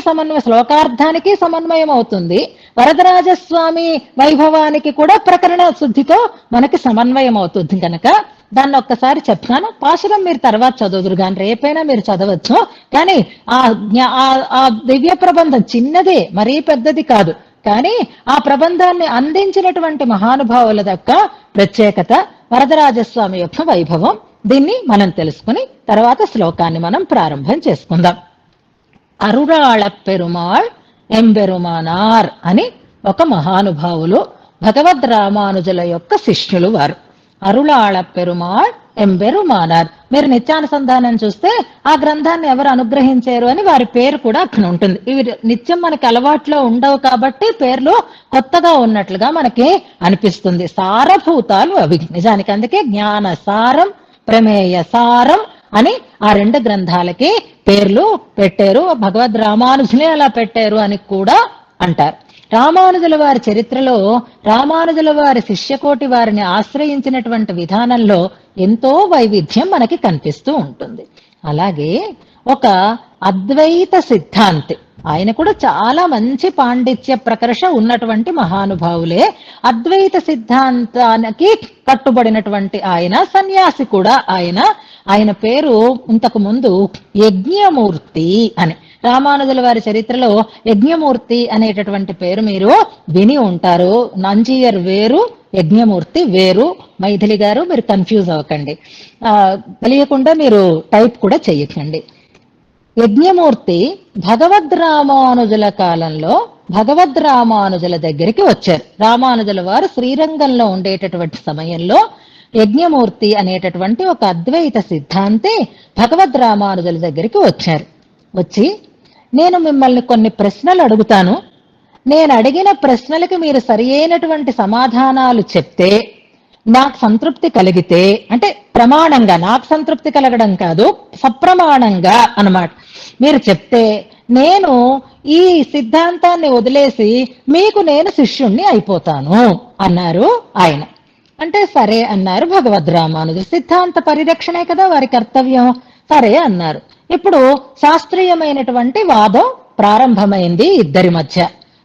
శ్లోకార్థానికి సమన్వయం అవుతుంది. వరదరాజస్వామి వైభవానికి కూడా ప్రకరణ శుద్ధితో మనకి సమన్వయం అవుతుంది కనుక దాన్ని ఒక్కసారి చెప్తాను. పాశురం మీరు తర్వాత చదువుదురు కానీ, రేపైనా మీరు చదవచ్చు. కానీ ఆ దివ్య ప్రబంధం చిన్నదే, మరీ పెద్దది కాదు, కానీ ఆ ప్రబంధాన్ని అందించినటువంటి మహానుభావుల యొక్క ప్రత్యేకత, వరదరాజస్వామి యొక్క వైభవం, దీన్ని మనం తెలుసుకుని తర్వాత శ్లోకాన్ని మనం ప్రారంభం చేసుకుందాం. అరుళాళ పెరుమాళ్ ఎంబెరుమానార్ అని ఒక మహానుభావులు, భగవద్ రామానుజుల యొక్క శిష్యులు వారు. అరుళాళ పెరుమాళ్ ఎంబెరుమానార్. మీరు నిత్యానుసంధానం చూస్తే ఆ గ్రంథాన్ని ఎవరు అనుగ్రహించారు అని వారి పేరు కూడా అక్కడ ఉంటుంది. ఇవి నిత్యం మనకి అలవాట్లో ఉండవు కాబట్టి పేర్లు కొత్తగా ఉన్నట్లుగా మనకి అనిపిస్తుంది. సారభూతాలు అవి నిజానికి, అందుకే జ్ఞానసారం, ప్రమేయసారం అని ఆ 2 గ్రంథాలకి పేర్లు పెట్టారు. భగవద్ రామానుజులే అలా పెట్టారు అని కూడా అంటారు. రామానుజుల వారి చరిత్రలో రామానుజుల వారి శిష్యకోటి వారిని ఆశ్రయించినటువంటి విధానంలో ఎంతో వైవిధ్యం మనకి కనిపిస్తూ ఉంటుంది. అలాగే ఒక అద్వైత సిద్ధాంతి, ఆయన కూడా చాలా మంచి పాండిత్య ప్రకర్ష ఉన్నటువంటి మహానుభావులే. అద్వైత సిద్ధాంతానికి కట్టుబడినటువంటి ఆయన సన్యాసి కూడా. ఆయన పేరు ఇంతకు ముందు యజ్ఞమూర్తి అని. రామానుజుల వారి చరిత్రలో యజ్ఞమూర్తి అనేటటువంటి పేరు మీరు విని ఉంటారు. నంజీయర్ వేరు, యజ్ఞమూర్తి వేరు. మైథిలి గారు మీరు కన్ఫ్యూజ్ అవ్వకండి, తెలియకుండా మీరు టైప్ కూడా చెయ్యకండి. యజ్ఞమూర్తి భగవద్ రామానుజుల కాలంలో భగవద్ రామానుజుల దగ్గరికి వచ్చారు. రామానుజుల వారు శ్రీరంగంలో ఉండేటటువంటి సమయంలో యజ్ఞమూర్తి అనేటటువంటి ఒక అద్వైత సిద్ధాంతి భగవద్ రామానుజుల దగ్గరికి వచ్చారు. వచ్చి, నేను మిమ్మల్ని కొన్ని ప్రశ్నలు అడుగుతాను, నేను అడిగిన ప్రశ్నలకి మీరు సరి అయినటువంటి సమాధానాలు చెప్తే నాకు సంతృప్తి కలిగితే, అంటే ప్రమాణంగా నాకు సంతృప్తి కలగడం కాదు, సప్రమాణంగా అన్నమాట, మీరు చెప్తే నేను ఈ సిద్ధాంతాన్ని వదిలేసి మీకు నేను శిష్యుణ్ణి అయిపోతాను అన్నారు ఆయన. అంటే సరే అన్నారు భగవద్ రామానుజు. సిద్ధాంత పరిరక్షణే కదా వారి కర్తవ్యం. సరే అన్నారు. ఇప్పుడు శాస్త్రీయమైనటువంటి వాదం ప్రారంభమైంది ఇద్దరి మధ్య.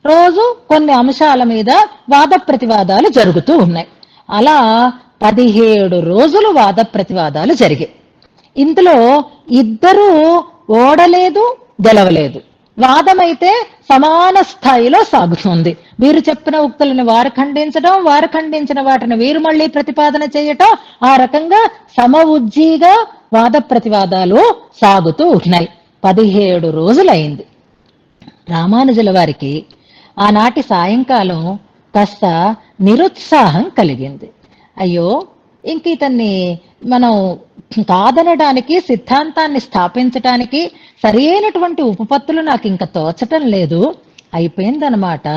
రోజు కొన్ని అంశాల మీద వాద ప్రతివాదాలు జరుగుతూ ఉన్నాయి. అలా 17 రోజులు వాద ప్రతివాదాలు జరిగాయి. ఇందులో ఇద్దరూ ఓడలేదు, గెలవలేదు. వాదమైతే సమాన స్థాయిలో సాగుతుంది. వీరు చెప్పిన ఉక్తులను వారు ఖండించడం, వారు ఖండించిన వాటిని వీరు మళ్ళీ ప్రతిపాదన చేయటం, ఆ రకంగా సమ ఉజ్జీగా వాద ప్రతివాదాలు సాగుతూ ఉన్నాయి. 17 రోజులైంది. రామానుజుల వారికి ఆనాటి సాయంకాలం కాస్త నిరుత్సాహం కలిగింది. అయ్యో, ఇంక ఇతన్ని మనం కాదనడానికి, సిద్ధాంతాన్ని స్థాపించటానికి సరైనటువంటి ఉపపత్తులు నాకు ఇంకా తోచటం లేదు, అయిపోయిందనమాట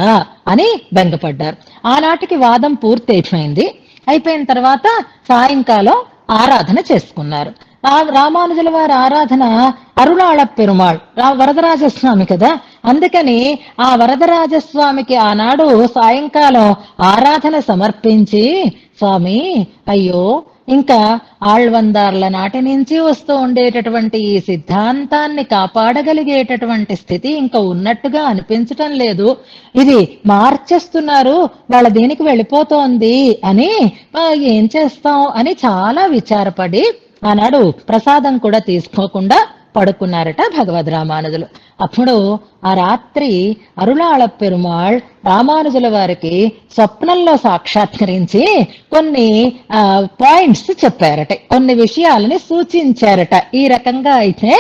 అని బెంగపడ్డారు. ఆనాటికి వాదం పూర్తి అయిపోయింది. అయిపోయిన తర్వాత సాయంకాలం ఆరాధన చేసుకున్నారు. రామానుజుల వారి ఆరాధన అరుణాళ పెరుమాళ్, వరదరాజస్వామి కదా, అందుకని ఆ వరదరాజస్వామికి ఆనాడు సాయంకాలం ఆరాధన సమర్పించి, స్వామి అయ్యో ఇంకా ఆళ్వందార్ల నాటి నుంచి వస్తూ ఉండేటటువంటి ఈ సిద్ధాంతాన్ని కాపాడగలిగేటటువంటి స్థితి ఇంకా ఉన్నట్టుగా అనిపించటం లేదు, ఇది మార్చేస్తున్నారు, వాళ్ళ దేనికి వెళ్ళిపోతోంది అని ఏం చేస్తాం అని చాలా విచారపడి ఆనాడు ప్రసాదం కూడా తీసుకోకుండా పడుకున్నారట భగవద్ రామానుజులు. అప్పుడు ఆ రాత్రి అరుళాళ పెరుమాళ్ రామానుజుల వారికి స్వప్నంలో సాక్షాత్కరించి కొన్ని పాయింట్స్ చెప్పారట, కొన్ని విషయాలని సూచించారట. ఈ రకంగా అయితే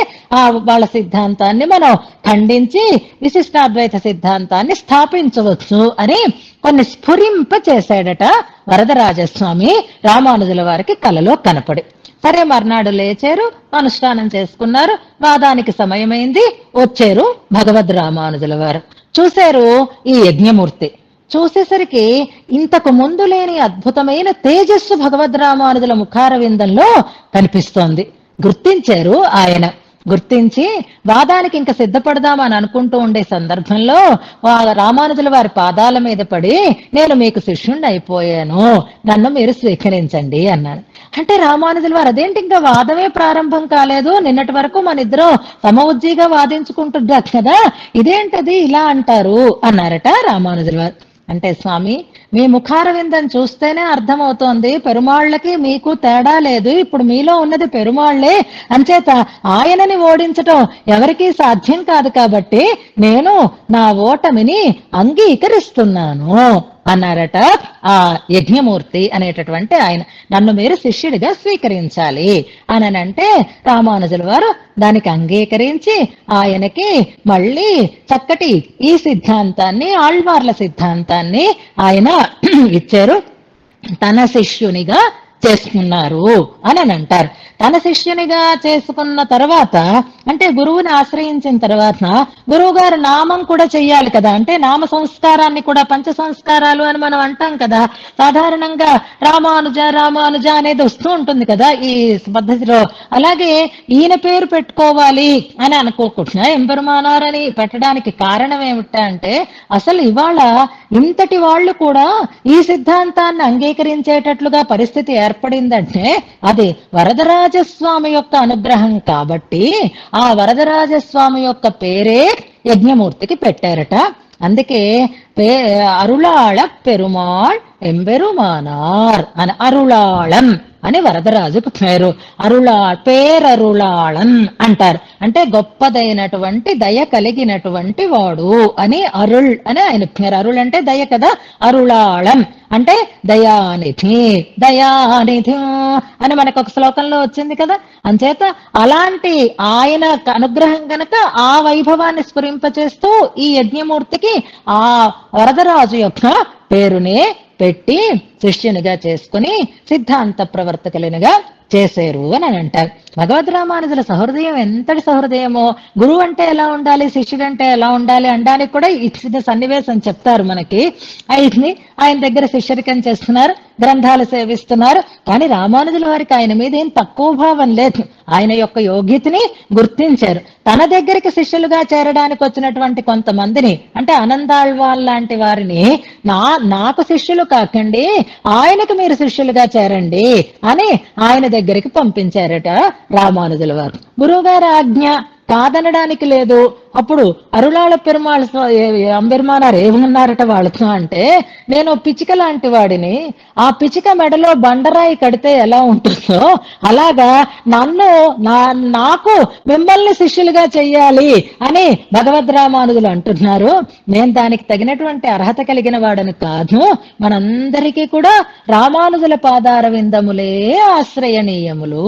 వాళ్ళ సిద్ధాంతాన్ని మనం ఖండించి విశిష్టాద్వైత సిద్ధాంతాన్ని స్థాపించవచ్చు అని కొన్ని స్ఫురింప చేశాడట వరదరాజస్వామి రామానుజుల వారికి కలలో కనపడి. సరే, మర్నాడు లేచారు, అనుష్ఠానం చేసుకున్నారు. వాదానికి సమయమైంది, వచ్చారు భగవద్ రామానుజుల వారు. చూశారు ఈ యజ్ఞమూర్తి. చూసేసరికి ఇంతకు ముందు లేని అద్భుతమైన తేజస్సు భగవద్ రామానుజుల ముఖారవిందంలో కనిపిస్తోంది. గుర్తించారు ఆయన. గుర్తించి వాదానికి ఇంకా సిద్ధపడదామని అనుకుంటూ ఉండే సందర్భంలో రామానుజుల వారి పాదాల మీద పడి, నేను మీకు శిష్యుణ్ణి అయిపోయాను, నన్ను మీరు స్వీకరించండి అన్నాను. అంటే రామానుజుల వారు, అదేంటి ఇంకా వాదమే ప్రారంభం కాలేదు, నిన్నటి వరకు మన ఇద్దరం సమఉజ్జీగా వాదించుకుంటున్నాం కదా, ఇదేంటది ఇలా అంటారు అన్నారట రామానుజుల వారు. అంటే స్వామి, మీ ముఖారవిందం చూస్తేనే అర్థమవుతోంది పెరుమాళ్ళకి మీకు తేడా లేదు, ఇప్పుడు మీలో ఉన్నది పెరుమాళ్లే, అంచేత ఆయనని ఓడించటం ఎవరికీ సాధ్యం కాదు, కాబట్టి నేను నా ఓటమిని అంగీకరిస్తున్నాను అన్నారట ఆ యజ్ఞమూర్తి అనేటటువంటి ఆయన. నన్ను మీరు శిష్యుడిగా స్వీకరించాలి అని అంటే రామానుజుల వారు దానికి అంగీకరించి ఆయనకి మళ్ళీ చక్కటి ఈ సిద్ధాంతాన్ని, ఆళ్వార్ల సిద్ధాంతాన్ని ఆయన ఇచ్చారు. తన శిష్యునిగా చేసుకున్నారు అని అంటారు. తన శిష్యునిగా చేసుకున్న తర్వాత, అంటే గురువుని ఆశ్రయించిన తర్వాత గురువు గారు నామం కూడా చెయ్యాలి కదా, అంటే నామ సంస్కారాన్ని కూడా, పంచ సంస్కారాలు అని మనం అంటాం కదా, సాధారణంగా రామానుజ రామానుజ అనేది వస్తూ ఉంటుంది కదా ఈ పద్ధతిలో. అలాగే ఈయన పేరు పెట్టుకోవాలి అని అనుకోకుండా ఎంపెరుమానారని పెట్టడానికి కారణం ఏమిటంటే, అసలు ఇవాళ ఇంతటి వాళ్ళు కూడా ఈ సిద్ధాంతాన్ని అంగీకరించేటట్లుగా పరిస్థితి ఏర్పడిందంటే అది వరదరాజస్వామి యొక్క అనుగ్రహం కాబట్టి ఆ వరదరాజస్వామి యొక్క పేరే యజ్ఞమూర్తికి పెట్టారట. అందుకే అరుళాళ పెరుమాళ్ ఎంబెరుమానార్ అని అరుళాళం అని వరదరాజుకు పేరు. పేరరుళాళం అంటారు, అంటే గొప్పదైనటువంటి దయ కలిగినటువంటి వాడు అని అరుళ్ అని ఆయన పేరు. అరుళ్ అంటే దయ కదా, అరుళాళం అంటే దయానిధి, దయానిధి అని మనకు ఒక శ్లోకంలో వచ్చింది కదా. అంచేత అలాంటి ఆయన అనుగ్రహం కనుక ఆ వైభవాన్ని స్ఫురింపచేస్తూ ఈ యజ్ఞమూర్తికి ఆ వరదరాజు యొక్క పేరునే పెట్టి శిష్యునిగా చేసుకుని సిద్ధాంత ప్రవర్తకులునిగా చేశారు అని అంటారు. భగవద్ రామానుజుల సహృదయం ఎంతటి సహృదయమో, గురువు అంటే ఎలా ఉండాలి, శిష్యుడు అంటే ఎలా ఉండాలి అనడానికి కూడా ఇచ్చిన సన్నివేశం చెప్తారు మనకి. ఆయన దగ్గర శిష్యరికం చేస్తున్నారు, గ్రంథాలు సేవిస్తున్నారు, కానీ రామానుజుల వారికి ఆయన మీద ఏం తక్కువ భావం లేదు. ఆయన యొక్క యోగ్యతని గుర్తించారు. తన దగ్గరికి శిష్యులుగా చేరడానికి వచ్చినటువంటి కొంతమందిని, అంటే ఆనందాళ్వాల్ లాంటి వారిని నాకు శిష్యులు కాకండి, ఆయనకు మీరు శిష్యులుగా చేరండి అని ఆయన దగ్గరికి పంపించారట రామానుజుల వారు. గురువు గారి ఆజ్ఞ కాదనడానికి లేదు. అప్పుడు అరుళాళ పెరుమాళ్ అంబెరుమానారు ఏమన్నారట వాళ్ళతో అంటే, నేను పిచ్చిక లాంటి వాడిని, ఆ పిచ్చిక మెడలో బండరాయి కడితే ఎలా ఉంటుందో అలాగా నన్ను నాకు మిమ్మల్ని శిష్యులుగా చెయ్యాలి అని భగవద్ రామానుజులు అంటున్నారు. నేను దానికి తగినటువంటి అర్హత కలిగిన వాడని కాదు. మనందరికీ కూడా రామానుజుల పాదార విందములే ఆశ్రయణీయములు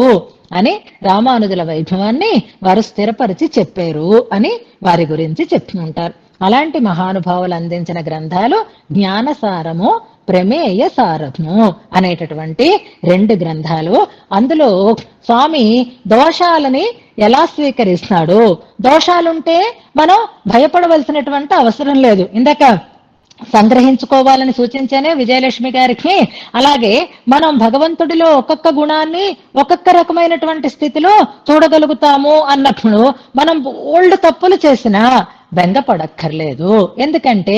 అని రామానుజుల వైభవాన్ని వారు స్థిరపరిచి చెప్పారు అని వారి గురించి చెప్తూ ఉంటారు. అలాంటి మహానుభావులు అందించిన గ్రంథాలు జ్ఞానసారము, ప్రమేయ సారము అనేటటువంటి 2 గ్రంథాలు. అందులో స్వామి దోషాలని ఎలా స్వీకరిస్తాడు, దోషాలుంటే మనం భయపడవలసినటువంటి అవసరం లేదు. ఇందాక సంగ్రహించుకోవాలని సూచించానే విజయలక్ష్మి గారికి. అలాగే మనం భగవంతుడిలో ఒక్కొక్క గుణాన్ని ఒక్కొక్క రకమైనటువంటి స్థితిలో చూడగలుగుతాము అన్నప్పుడు మనం ఓల్డ్ తప్పులు చేసినా బెంగపడక్కర్లేదు. ఎందుకంటే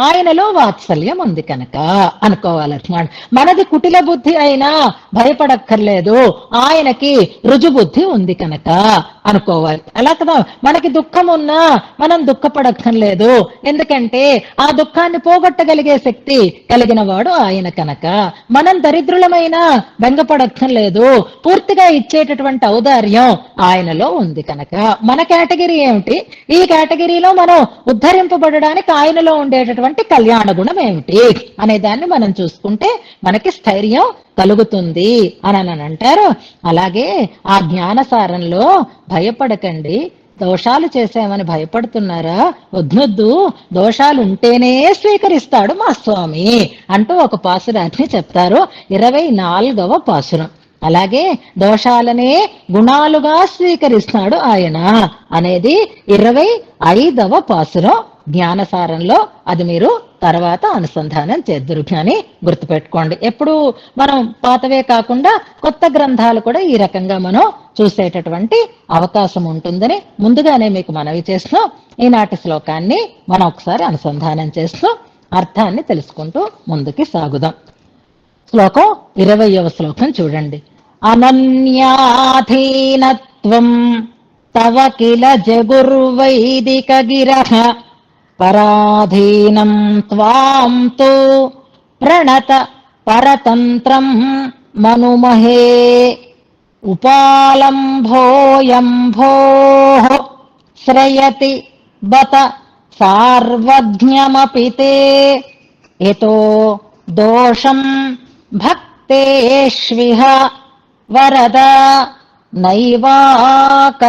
ఆయనలో వాత్సల్యం ఉంది కనుక అనుకోవాలన్నమాట. మనది కుటిల బుద్ధి అయినా భయపడక్కర్లేదు, ఆయనకి రుజుబుద్ధి ఉంది కనుక అనుకోవాలి. అలా కదా, మనకి దుఃఖం ఉన్నా మనం దుఃఖపడక్కర్లేదు, ఎందుకంటే ఆ దుఃఖాన్ని పోగొట్టగలిగే శక్తి కలిగిన వాడు ఆయన కనుక. మనం దరిద్రులమైనా బెంగపడక్కర్లేదు, పూర్తిగా ఇచ్చేటటువంటి ఔదార్యం ఆయనలో ఉంది కనుక. మన కేటగిరీ ఏమిటి, ఈ కేటగిరీలో మనం ఉద్ధరింపబడడానికి ఆయనలో ఉండేటటువంటి కళ్యాణ గుణం ఏమిటి అనే దాన్ని మనం చూసుకుంటే మనకి స్థైర్యం కలుగుతుంది అని అంటారు. అలాగే ఆ జ్ఞానసారంలో భయపడకండి, దోషాలు చేశామని భయపడుతున్నారా, వద్దొద్దు, దోషాలు ఉంటేనే స్వీకరిస్తాడు మా స్వామి అంటూ ఒక పాసురాన్ని చెప్తారు. 24వ పాసురం. అలాగే దోషాలనే గుణాలుగా స్వీకరిస్తాడు ఆయన అనేది 25వ పాసురం జ్ఞానసారంలో. అది మీరు తర్వాత అనుసంధానం చేద్దురు అని గుర్తుపెట్టుకోండి. ఎప్పుడు మనం పాతవే కాకుండా కొత్త గ్రంథాలు కూడా ఈ రకంగా మనం చూసేటటువంటి అవకాశం ఉంటుందని ముందుగానే మీకు మనవి చేస్తూ ఈనాటి శ్లోకాన్ని మనం ఒకసారి అనుసంధానం చేస్తూ అర్థాన్ని తెలుసుకుంటూ ముందుకి సాగుదాం. శ్లోకం 20వ శ్లోకం చూడండి. అనన్యాధీనత్వం తవ కిల జగుర్వైదిక గిరః పరాధీనం త్వాం తు ప్రణత పరతంత్రం మనుమహే ఉపాలంభోయంభోః శ్రయతి బత సార్వజ్ఞమపి తే యతో దోషం భక్తేష్విహ వరద నైవాకలయసి.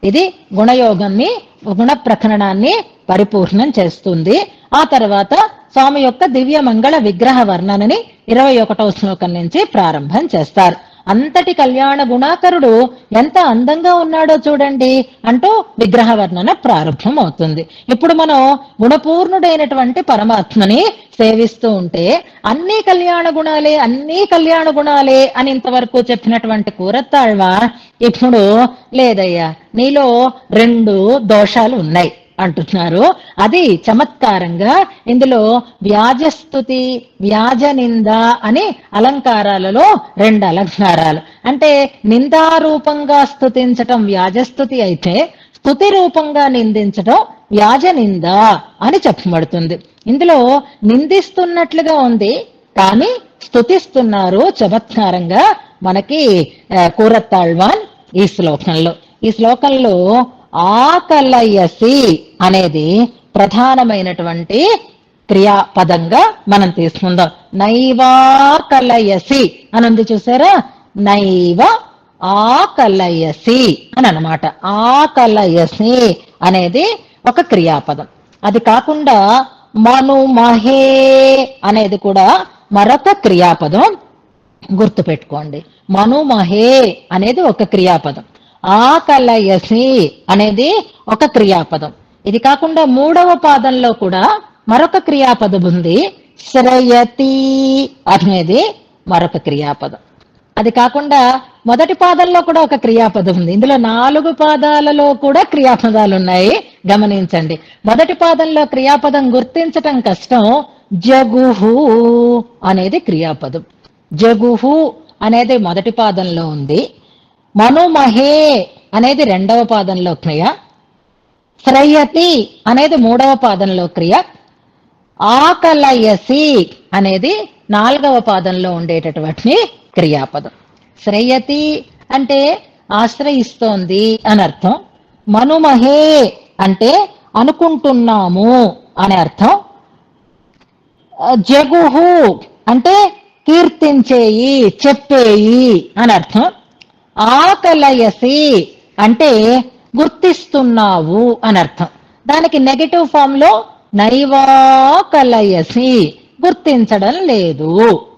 ఇది గుణయోగాన్ని, గుణ ప్రకరణాన్ని పరిపూర్ణం చేస్తుంది. ఆ తర్వాత స్వామి యొక్క దివ్య మంగళ విగ్రహ వర్ణనని 21వ శ్లోకం నుంచి ప్రారంభం చేస్తారు. అంతటి కళ్యాణ గుణాకరుడు ఎంత అందంగా ఉన్నాడో చూడండి అంటూ విగ్రహ వర్ణన ప్రారంభం అవుతుంది. ఇప్పుడు మనం గుణపూర్ణుడైనటువంటి పరమాత్మని సేవిస్తూ ఉంటే అన్ని కళ్యాణ గుణాలే అని ఇంతవరకు చెప్పినటువంటి కూరత్తాళ్వ ఇప్పుడు లేదయ్యా, నీలో 2 దోషాలు ఉన్నాయి అంటున్నారు. అది చమత్కారంగా ఇందులో వ్యాజస్తుతి, వ్యాజ నింద అని అలంకారాలలో 2 అలంకారాలు. అంటే నిందారూపంగా స్తుతించటం వ్యాజస్తుతి అయితే, స్తుతి రూపంగా నిందించటం వ్యాజ నింద అని చెప్పబడుతుంది. ఇందులో నిందిస్తున్నట్లుగా ఉంది కానీ స్తుతిస్తున్నారు చమత్కారంగా మనకి కూరత్తాళ్వాన్ ఈ శ్లోకంలో. ఈ శ్లోకంలో ఆకలయసి అనేది ప్రధానమైనటువంటి క్రియాపదంగా మనం తీసుకుందాం. నైవాకలయసి అని ఉంది చూసారా, నైవ ఆకలయసి అని అన్నమాట. ఆకలయసి అనేది ఒక క్రియాపదం. అది కాకుండా మనుమహే అనేది కూడా మరొక క్రియాపదం, గుర్తుపెట్టుకోండి. మనుమహే అనేది ఒక క్రియాపదం, ఆకలయసి అనేది ఒక క్రియాపదం. ఇది కాకుండా 3వ పాదంలో కూడా మరొక క్రియాపదం ఉంది, శ్రయతి అనేది మరొక క్రియాపదం. అది కాకుండా మొదటి పాదంలో కూడా ఒక క్రియాపదం ఉంది. ఇందులో 4 పాదాలలో కూడా క్రియాపదాలు ఉన్నాయి, గమనించండి. మొదటి పాదంలో క్రియాపదం గుర్తించటం కష్టం. జగుహు అనేది క్రియాపదం. జగుహు అనేది మొదటి పాదంలో ఉంది. మనుమహే అనేది రెండవ పాదంలో క్రియ, శ్రయతి అనేది మూడవ పాదంలో క్రియ, ఆకలయసి అనేది నాలుగవ పాదంలో ఉండేటటువంటి క్రియాపదం. శ్రయతి అంటే ఆశ్రయిస్తోంది అని అర్థం, మనుమహే అంటే అనుకుంటున్నాము అని అర్థం, జగుహు అంటే కీర్తించేయి చెప్పేయి అని అర్థం, ఆకలయసి అంటే గుర్తిస్తున్నావు అని అర్థం. దానికి నెగటివ్ ఫామ్ లో నైవాకలయసి గుర్తించడం లేదు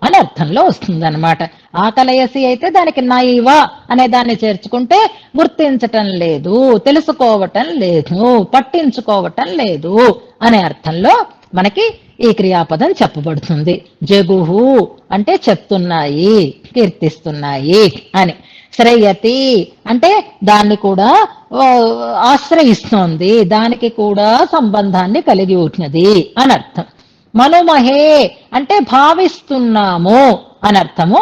అని అర్థంలో వస్తుంది అనమాట. ఆకలయసి అయితే దానికి నైవ అనే దాన్ని చేర్చుకుంటే గుర్తించటం లేదు, తెలుసుకోవటం లేదు, పట్టించుకోవటం లేదు అనే అర్థంలో మనకి ఈ క్రియాపదం చెప్పబడుతుంది. జగుహు అంటే చెప్తున్నాయి, కీర్తిస్తున్నాయి అని. శ్రేయతి అంటే దాన్ని కూడా ఆశ్రయిస్తోంది, దానికి కూడా సంబంధాన్ని కలిగి ఉన్నది అని అర్థం. మనుమహే అంటే భావిస్తున్నాము అని అర్థము,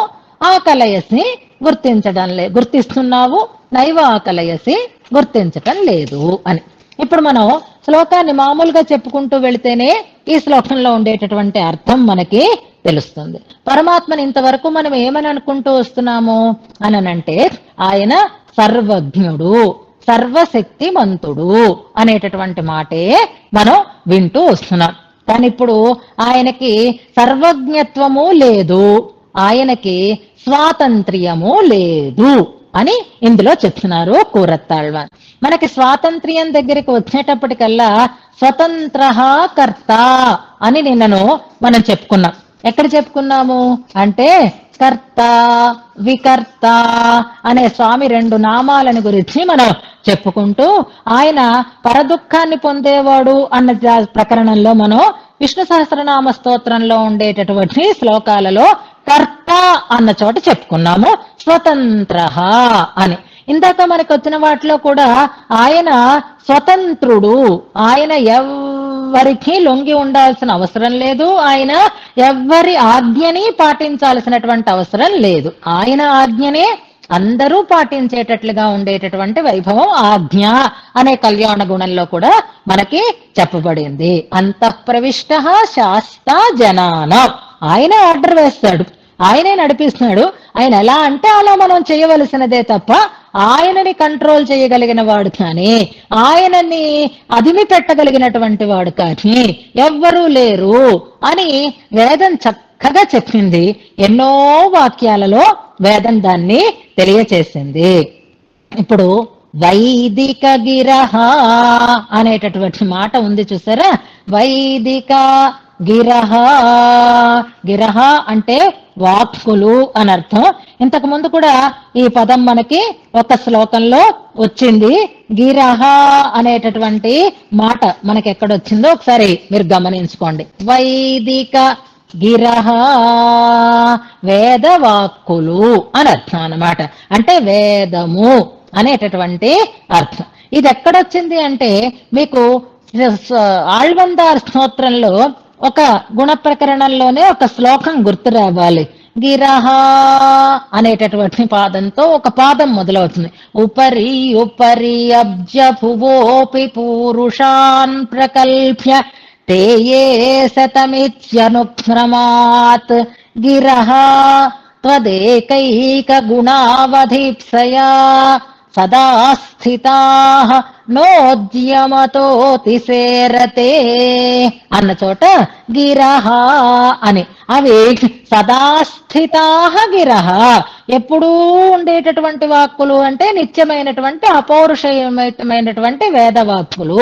ఆకలయసి గుర్తిస్తున్నావు, నైవ ఆకలయసి గుర్తించటం లేదు అని. ఇప్పుడు మనం శ్లోకాన్ని మామూలుగా చెప్పుకుంటూ వెళితేనే ఈ శ్లోకంలో ఉండేటటువంటి అర్థం మనకి తెలుస్తుంది. పరమాత్మని ఇంతవరకు మనం ఏమని అనుకుంటూ వస్తున్నాము అనంటే ఆయన సర్వజ్ఞుడు, సర్వశక్తిమంతుడు అనేటటువంటి మాటే మనం వింటూ వస్తున్నాం. కానీ ఇప్పుడు ఆయనకి సర్వజ్ఞత్వము లేదు, ఆయనకి స్వాతంత్ర్యము లేదు అని ఇందులో చెప్తున్నారు కూరత్తాళ్వాన్. మనకి స్వాతంత్ర్యం దగ్గరికి వచ్చేటప్పటికల్లా స్వతంత్ర కర్త అని నిన్నను మనం చెప్పుకున్నాం. ఎక్కడ చెప్పుకున్నాము అంటే కర్త వికర్త అనే స్వామి రెండు నామాలని గురించి మనం చెప్పుకుంటూ, ఆయన పరదుఃఖాన్ని పొందేవాడు అన్న ప్రకరణంలో మనం విష్ణు సహస్రనామ స్తోత్రంలో ఉండేటటువంటి శ్లోకాలలో కర్త అన్న చోట చెప్పుకున్నాము స్వతంత్ర అని. ఇందాక మనకు వచ్చిన వాటిలో కూడా ఆయన స్వతంత్రుడు, ఆయన ఎవ్వరికి లొంగి ఉండాల్సిన అవసరం లేదు, ఆయన ఎవ్వరి ఆజ్ఞని పాటించాల్సినటువంటి అవసరం లేదు. ఆయన ఆజ్ఞనే అందరూ పాటించేటట్లుగా ఉండేటటువంటి వైభవం ఆజ్ఞ అనే కళ్యాణ గుణంలో కూడా మనకి చెప్పబడింది. అంతఃప్రవిష్ట శాస్త జనానం, ఆయనే ఆర్డర్ వేస్తాడు, ఆయనే నడిపిస్తున్నాడు. ఆయన ఎలా అంటే అలా మనం చేయవలసినదే తప్ప ఆయనని కంట్రోల్ చేయగలిగిన వాడు కానీ, ఆయనని అదిమి పెట్టగలిగినటువంటి వాడు కానీ ఎవ్వరూ లేరు అని వేదం చక్కగా చెప్పింది. ఎన్నో వాక్యాలలో వేదం దాన్ని తెలియచేసింది. ఇప్పుడు వైదిక గిరహ అనేటటువంటి మాట ఉంది చూసారా, వైదిక గిరహ. గిరహ అంటే వాక్కులు అని అర్థం. ఇంతకు ముందు కూడా ఈ పదం మనకి ఒక శ్లోకంలో వచ్చింది. గిరహ అనేటటువంటి మాట మనకి ఎక్కడొచ్చిందో ఒకసారి మీరు గమనించుకోండి. వైదిక గిరహ వేదవాక్కులు అని అర్థం అన్నమాట. అంటే వేదము అనేటటువంటి అర్థం. ఇది ఎక్కడొచ్చింది అంటే మీకు ఆళ్వందార్ స్తోత్రంలో ఒక గుణ ప్రకరణంలోనే ఒక శ్లోకం గుర్తు రావాలి. గిరహ అనేటటువంటి పాదంతో ఒక పాదం మొదలవుతుంది. ఉపరి ఉపరి అబ్జ భువోపి పూరుషాన్ ప్రకల్ప్య తేయే శతమిత్యనుక్రమాత్ గిరహ త్వదేకైక గుణావధిప్సయా సదా స్థితాః నోద్యమతోతిసేరతే అన్న చోట గిరహ అని. అవి సదా స్థితాః గిరహ, ఎప్పుడూ ఉండేటటువంటి వాక్కులు అంటే నిత్యమైనటువంటి అపౌరుషమైనటువంటి వేదవాక్కులు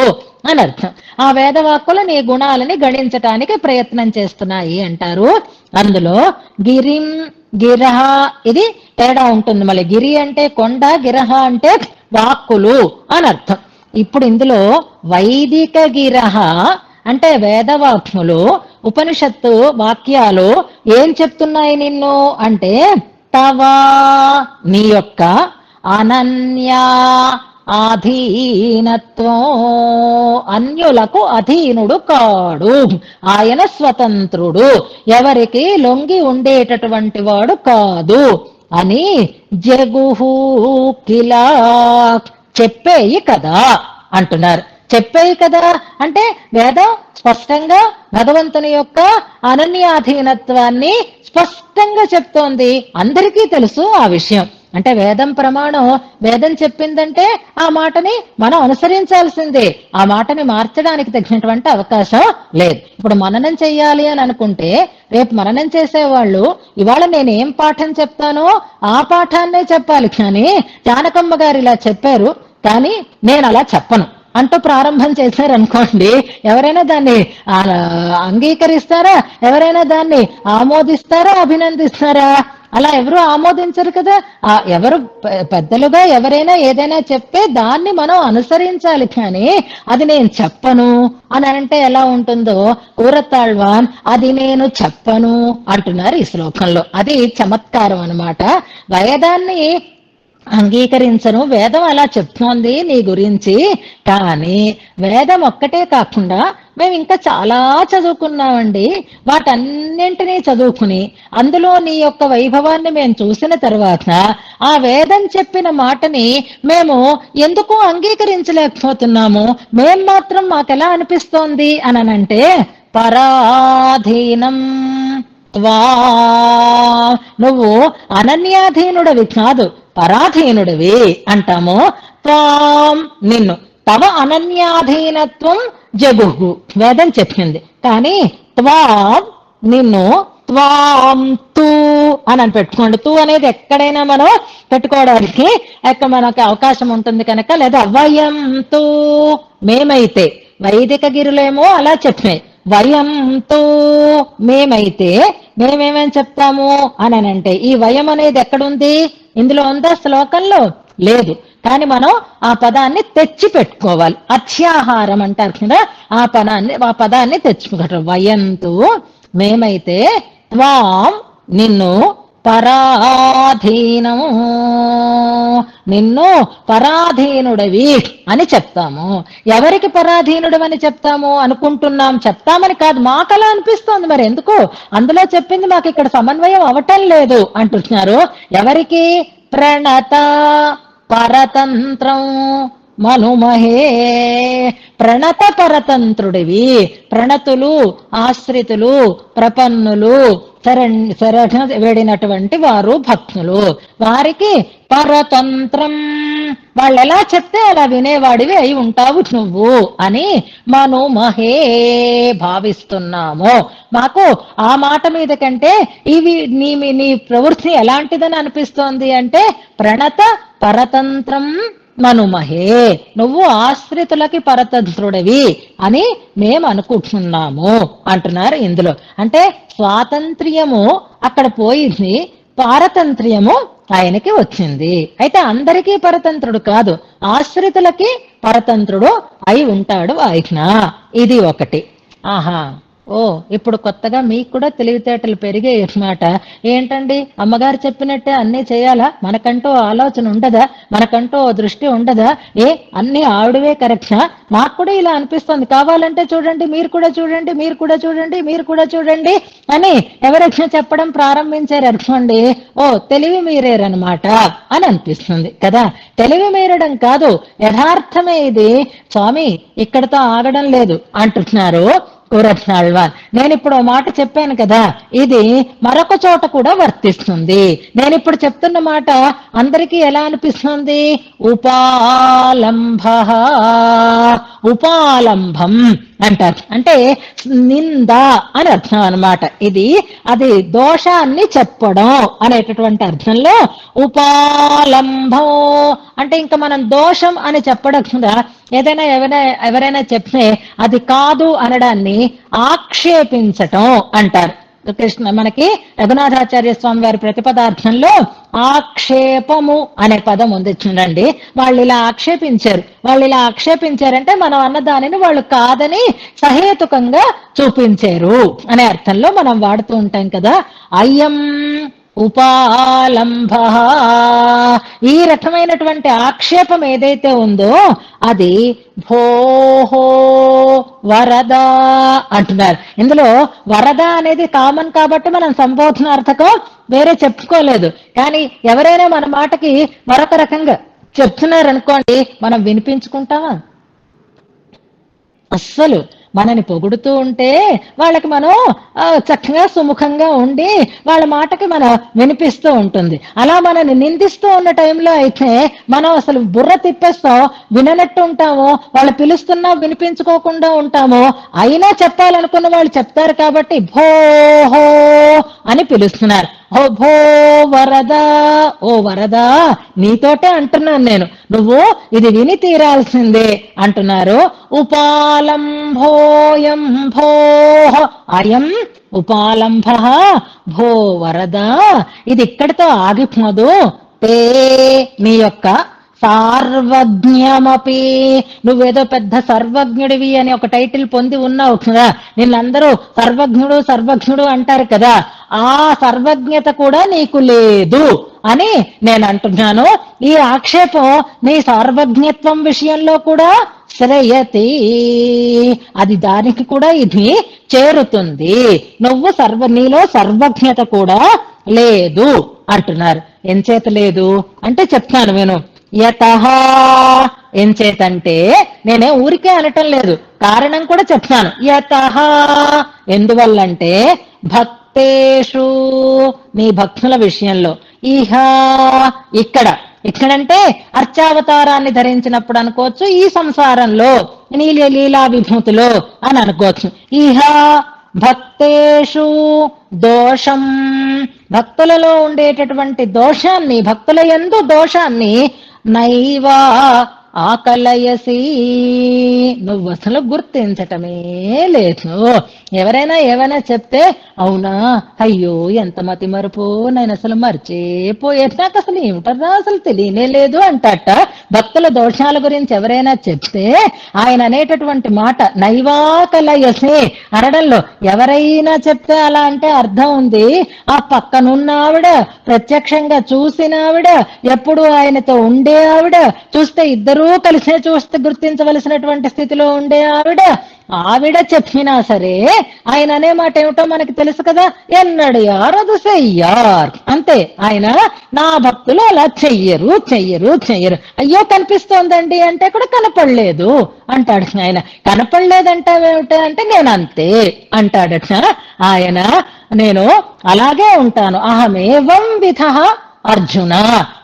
అని అర్థం. ఆ వేదవాక్కులు నీ గుణాలని గణించటానికి ప్రయత్నం చేస్తున్నాయి అంటారు. అందులో గిరిం గిరహ ఇది తేడా ఉంటుంది. మళ్ళీ గిరి అంటే కొండ, గిరహ అంటే వాక్కులు అని అర్థం. ఇప్పుడు ఇందులో వైదిక గిరహ అంటే వేదవాక్ములు, ఉపనిషత్తు వాక్యాలు ఏం చెప్తున్నాయి నిన్ను అంటే తవా నీ యొక్క అనన్యా ఆధీనత్వం, అన్యులకు అధీనుడు కాడు, ఆయన స్వతంత్రుడు, ఎవరికి లొంగి ఉండేటటువంటి వాడు కాదు అని జగుహు కిలా చెప్పేయి కదా అంటున్నారు. చెప్పేయి కదా అంటే వేదం స్పష్టంగా భగవంతుని యొక్క అనన్యాధీనత్వాన్ని స్పష్టంగా చెప్తోంది. అందరికీ తెలుసు ఆ విషయం. అంటే వేదం ప్రమాణం, వేదం చెప్పిందంటే ఆ మాటని మనం అనుసరించాల్సిందే. ఆ మాటని మార్చడానికి తగినటువంటి అవకాశం లేదు. ఇప్పుడు మననం చెయ్యాలి అని అనుకుంటే రేపు మననం చేసేవాళ్ళు ఇవాళ నేనేం పాఠం చెప్తానో ఆ పాఠాన్నే చెప్పాలి. కానీ జానకమ్మ గారు ఇలా చెప్పారు కానీ నేను అలా చెప్పను అంటూ ప్రారంభం చేశారనుకోండి, ఎవరైనా దాన్ని అంగీకరిస్తారా? ఎవరైనా దాన్ని ఆమోదిస్తారా? అభినందిస్తారా? అలా ఎవరు ఆమోదించరు కదా. ఎవరు పెద్దలుగా ఎవరైనా ఏదైనా చెప్తే దాన్ని మనం అనుసరించాలి. కానీ అది నేను చెప్పను అని అంటే ఎలా ఉంటుందో, కూరతాళ్వాన్ అది నేను చెప్పను అంటున్నారు ఈ శ్లోకంలో. అది చమత్కారం అన్నమాట. వేదాన్ని అంగీకరించను, వేదం అలా చెప్తోంది నీ గురించి. కానీ వేదం ఒక్కటే కాకుండా మేము ఇంకా చాలా చదువుకున్నామండి. వాటన్నింటినీ చదువుకుని అందులో నీ యొక్క వైభవాన్ని మేము చూసిన తర్వాత ఆ వేదం చెప్పిన మాటని మేము ఎందుకు అంగీకరించలేకపోతున్నాము? మేం మాత్రం మాకెలా అనిపిస్తోంది అని అంటే, పరాధీనం త్వా, నువ్వు అనన్యాధీనుడవి కాదు, పరాధీనుడివి అంటాము. త్వాం నిన్ను, తవ అనన్యాధీనత్వం జగుహు వేదం చెప్పింది. కానీ త్వాం నిన్ను, త్వాం తూ అని పెట్టుకోండి. తూ అనేది ఎక్కడైనా మనం పెట్టుకోవడానికి ఎక్కడ మనకి అవకాశం ఉంటుంది కనుక, లేదా వయం తూ మేమైతే, వైదిక గిరులేమో అలా చెప్పినాయి. వయంతో మేమైతే మేమేమని చెప్తాము అని అంటే, ఈ వయం అనేది ఎక్కడుంది? ఇందులో ఉందా శ్లోకంలో? లేదు. కానీ మనం ఆ పదాన్ని తెచ్చి పెట్టుకోవాలి. అత్యాహారం అంటారు కదా, ఆ పదాన్ని తెచ్చుకుంటారు. వయంతు మేమైతే, త్వాం నిన్ను, పరాధీనము నిన్ను పరాధీనుడవి అని చెప్తాము. ఎవరికి పరాధీనుడవని చెప్తాము అనుకుంటున్నాం? చెప్తామని కాదు, మాకలా అనిపిస్తోంది. మరి ఎందుకు అందులో చెప్పింది మాకు ఇక్కడ సమన్వయం అవటం లేదు అంటున్నారు. ఎవరికి? ప్రణత పరతంత్రం మనుమహే, ప్రణత పరతంత్రుడివి. ప్రణతులు, ఆశ్రితులు, ప్రపన్నులు, శరణ వేడినటువంటి వారు భక్తులు, వారికి పరతంత్రం, వాళ్ళు ఎలా చెప్తే అలా వినేవాడివి అయి ఉంటావు నువ్వు అని మనుమహే భావిస్తున్నాము. మాకు ఆ మాట మీద కంటే ఇవి నీ ప్రవృత్తి ఎలాంటిదని అనిపిస్తోంది అంటే, ప్రణత పరతంత్రం మనుమహే, నువ్వు ఆశ్రితులకి పరతంత్రుడివి అని మేము అనుకుంటున్నాము అంటున్నారు ఇందులో. అంటే స్వాతంత్ర్యము అక్కడ పోయింది, పారతంత్ర్యము ఆయనకి వచ్చింది. అయితే అందరికీ పరతంత్రుడు కాదు, ఆశ్రితులకి పరతంత్రుడు అయి ఉంటాడు ఆయన. ఇది ఒకటి. ఆహా, ఓ ఇప్పుడు కొత్తగా మీకు కూడా తెలివితేటలు పెరిగాయి అన్నమాట. ఏంటండి అమ్మగారు చెప్పినట్టే అన్నీ చేయాలా? మనకంటూ ఆలోచన ఉండదా? మనకంటూ దృష్టి ఉండదా? అన్ని ఆవిడవే కరెక్టా? నాకు కూడా ఇలా అనిపిస్తుంది. కావాలంటే చూడండి, మీరు కూడా చూడండి, మీరు కూడా చూడండి, మీరు కూడా చూడండి అని ఎవరైనా చెప్పడం ప్రారంభించారు అనుకోండి, ఓ తెలివి మీరేరనమాట అని అనిపిస్తుంది కదా. తెలివి మీరడం కాదు, యథార్థమే ఇది. స్వామి ఇక్కడతో ఆగడం లేదు అంటున్నారు కూరతాళ్వాన్. నేను ఇప్పుడు మాట చెప్పాను కదా, ఇది మరొక చోట కూడా వర్తిస్తుంది. నేను ఇప్పుడు చెప్తున్న మాట అందరికీ ఎలా అనిపిస్తుంది? ఉపాలంభ, ఉపాలంభం అంటారు. అంటే నింద అని అర్థం అనమాట. అది దోషాన్ని చెప్పడం అనేటటువంటి అర్థంలో ఉపాలంభం అంటే, ఇంకా మనం దోషం అని చెప్పడం కదా, ఏదైనా ఎవరైనా చెప్తే అది కాదు అనడాన్ని ఆక్షేపించటం అంటారు. కృష్ణ మనకి రఘునాథాచార్య స్వామి వారి ప్రతిపదార్థంలో ఆక్షేపము అనే పదం ఉంది చూడండి. వాళ్ళు ఇలా ఆక్షేపించారంటే మనం అన్న దానిని వాళ్ళు కాదని సహేతుకంగా చూపించారు అనే అర్థంలో మనం వాడుతూ ఉంటాం కదా. అయం ఉపాలంభ, ఈ రకమైనటువంటి ఆక్షేపం ఏదైతే ఉందో అది భోహో వరద అంటున్నారు. ఇందులో వరద అనేది కామన్ కాబట్టి మనం సంబోధనార్థకం వేరే చెప్పుకోలేదు. కానీ ఎవరైనా మన మాటకి మరొక రకంగా చెప్తున్నారనుకోండి, మనం వినిపించుకుంటామా? అస్సలు మనని పొగుడుతూ ఉంటే వాళ్ళకి మనం చక్కగా సుముఖంగా ఉండి వాళ్ళ మాటకి మనం వినిపిస్తూ ఉంటుంది. అలా మనని నిందిస్తూ ఉన్న టైంలో అయితే మనం అసలు బుర్ర తిప్పేస్తాం, విననట్టు ఉంటాము, వాళ్ళు పిలుస్తున్నా వినిపించుకోకుండా ఉంటాము. అయినా చెప్పాలనుకున్న వాళ్ళు చెప్తారు కాబట్టి భో హో అని పిలుస్తున్నారు. ఓ భో వరద, ఓ వరద, నీతోటే అంటున్నాను నేను, నువ్వు ఇది విని తీరాల్సిందే అంటున్నారు. ఉపాలంభోయం భో, అయం ఉపాలంభ భో వరద, ఇది ఇక్కడితో ఆగిపోదు. తే, నీ యొక్క సార్వజ్ఞమపి, నువ్వేదో పెద్ద సర్వజ్ఞుడివి అని ఒక టైటిల్ పొంది ఉన్నావు కదా, నిన్నందరూ సర్వజ్ఞుడు సర్వజ్ఞుడు అంటారు కదా, ఆ సర్వజ్ఞత కూడా నీకు లేదు అని నేను అంటున్నాను. ఈ ఆక్షేపం నీ సర్వజ్ఞత్వం విషయంలో కూడా శ్రేయతి, అది దానికి కూడా ఇది చేరుతుంది. నువ్వు నీలో సర్వజ్ఞత కూడా లేదు అంటున్నారు. ఎంచేత లేదు అంటే చెప్తాను విను. యతః, ఎంచేతంటే నేనే ఊరికే అనటం లేదు, కారణం కూడా చెప్తాను. యతః, ఎందువల్లంటే భక్తేషు, నీ భక్తుల విషయంలో, ఇహ, ఇక్కడ, ఇక్కడంటే అర్చావతారాన్ని ధరించినప్పుడు అనుకోవచ్చు, ఈ సంసారంలో లీలా విభూతిలో అని అనుకోవచ్చు. ఇహ భక్తేషు దోషం, భక్తులలో ఉండేటటువంటి దోషాన్ని, భక్తుల యందు దోషాన్ని నైవా ఆకలయసి, నువ్వు అసలు గుర్తించటమే లేదు. ఎవరైనా ఏమైనా చెప్తే అవునా, అయ్యో ఎంత మతి మరుపు, నేను అసలు మర్చిపోయేది, నాకు అసలు ఏమిటరా అసలు తెలియనే లేదు అంటట. భక్తుల దోషాల గురించి ఎవరైనా చెప్తే ఆయన అనేటటువంటి మాట నైవాకలయసి అనడంలో, ఎవరైనా చెప్తే అలా అంటే అర్థం ఉంది, ఆ పక్కనున్న ఆవిడ, ప్రత్యక్షంగా చూసిన ఆవిడ, ఎప్పుడు ఆయనతో ఉండే ఆవిడ, చూస్తే ఇద్దరూ కలిసే చూస్తే గుర్తించవలసినటువంటి స్థితిలో ఉండే ఆవిడ, ఆవిడ చెప్పినా సరే ఆయన అనే మాట ఏమిటో మనకి తెలుసు కదా, ఎన్నడియార్ అది చెయ్యార్, అంతే. ఆయన నా భక్తులు అలా చెయ్యరు చెయ్యరు చెయ్యరు. అయ్యో కనిపిస్తోందండి అంటే కూడా కనపడలేదు అంటాడు ఆయన. కనపడలేదంటావేమిటి అంటే నేను అంతే అంటాడట ఆయన. నేను అలాగే ఉంటాను. అహమేవం విధ అర్జున,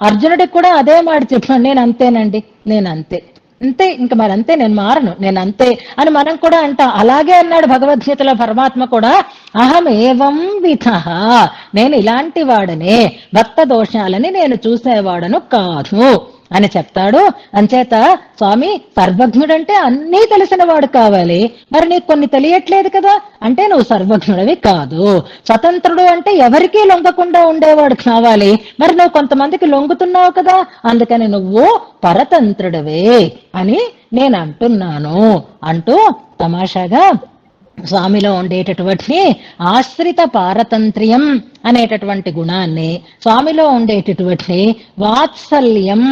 అర్జునుడికి కూడా అదే మాట చెప్పాను, నేను అంతేనండి, నేను అంతే, అంతే, ఇంక మరి అంతే, నేను మారను, నేను అంతే అని మనం కూడా అంటాం. అలాగే అన్నాడు భగవద్గీతలో పరమాత్మ కూడా, అహమేవం విధ, నేను ఇలాంటి వాడనే, భక్త దోషాలని నేను చూసేవాడను కాదు అని చెప్తాడు. అంచేత స్వామి సర్వజ్ఞుడంటే అన్నీ తెలిసిన వాడు కావాలి, మరి నీకు కొన్ని తెలియట్లేదు కదా అంటే నువ్వు సర్వజ్ఞుడవి కాదు. స్వతంత్రుడు అంటే ఎవరికీ లొంగకుండా ఉండేవాడు కావాలి, మరి నువ్వు కొంతమందికి లొంగుతున్నావు కదా, అందుకని నువ్వు పరతంత్రుడవే అని నేను అంటున్నాను అంటూ తమాషాగా స్వామిలో ఉండేటటువంటి ఆశ్రిత పారతంత్ర్యం అనేటటువంటి గుణాన్ని, స్వామిలో ఉండేటటువంటి వాత్సల్యం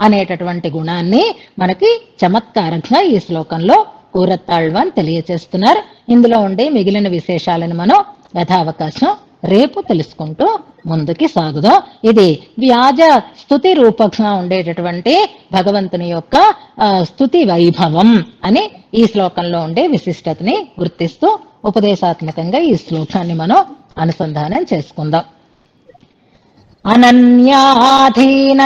అనేటటువంటి గుణాన్ని మనకి చమత్కారంగా ఈ శ్లోకంలో కూరత్తాళ్వాన్ తెలియచేస్తున్నారు. ఇందులో ఉండే మిగిలిన విశేషాలను మనం యథావకాశం రేపు తెలుసుకుంటూ ముందుకి సాగుదాం. ఇది వ్యాజ స్తుతి రూపంగా ఉండేటటువంటి భగవంతుని యొక్క స్తుతి వైభవం అని ఈ శ్లోకంలో ఉండే విశిష్టతని గుర్తిస్తూ ఉపదేశాత్మకంగా ఈ శ్లోకాన్ని మనం అనుసంధానం చేసుకుందాం. అనన్యాధీన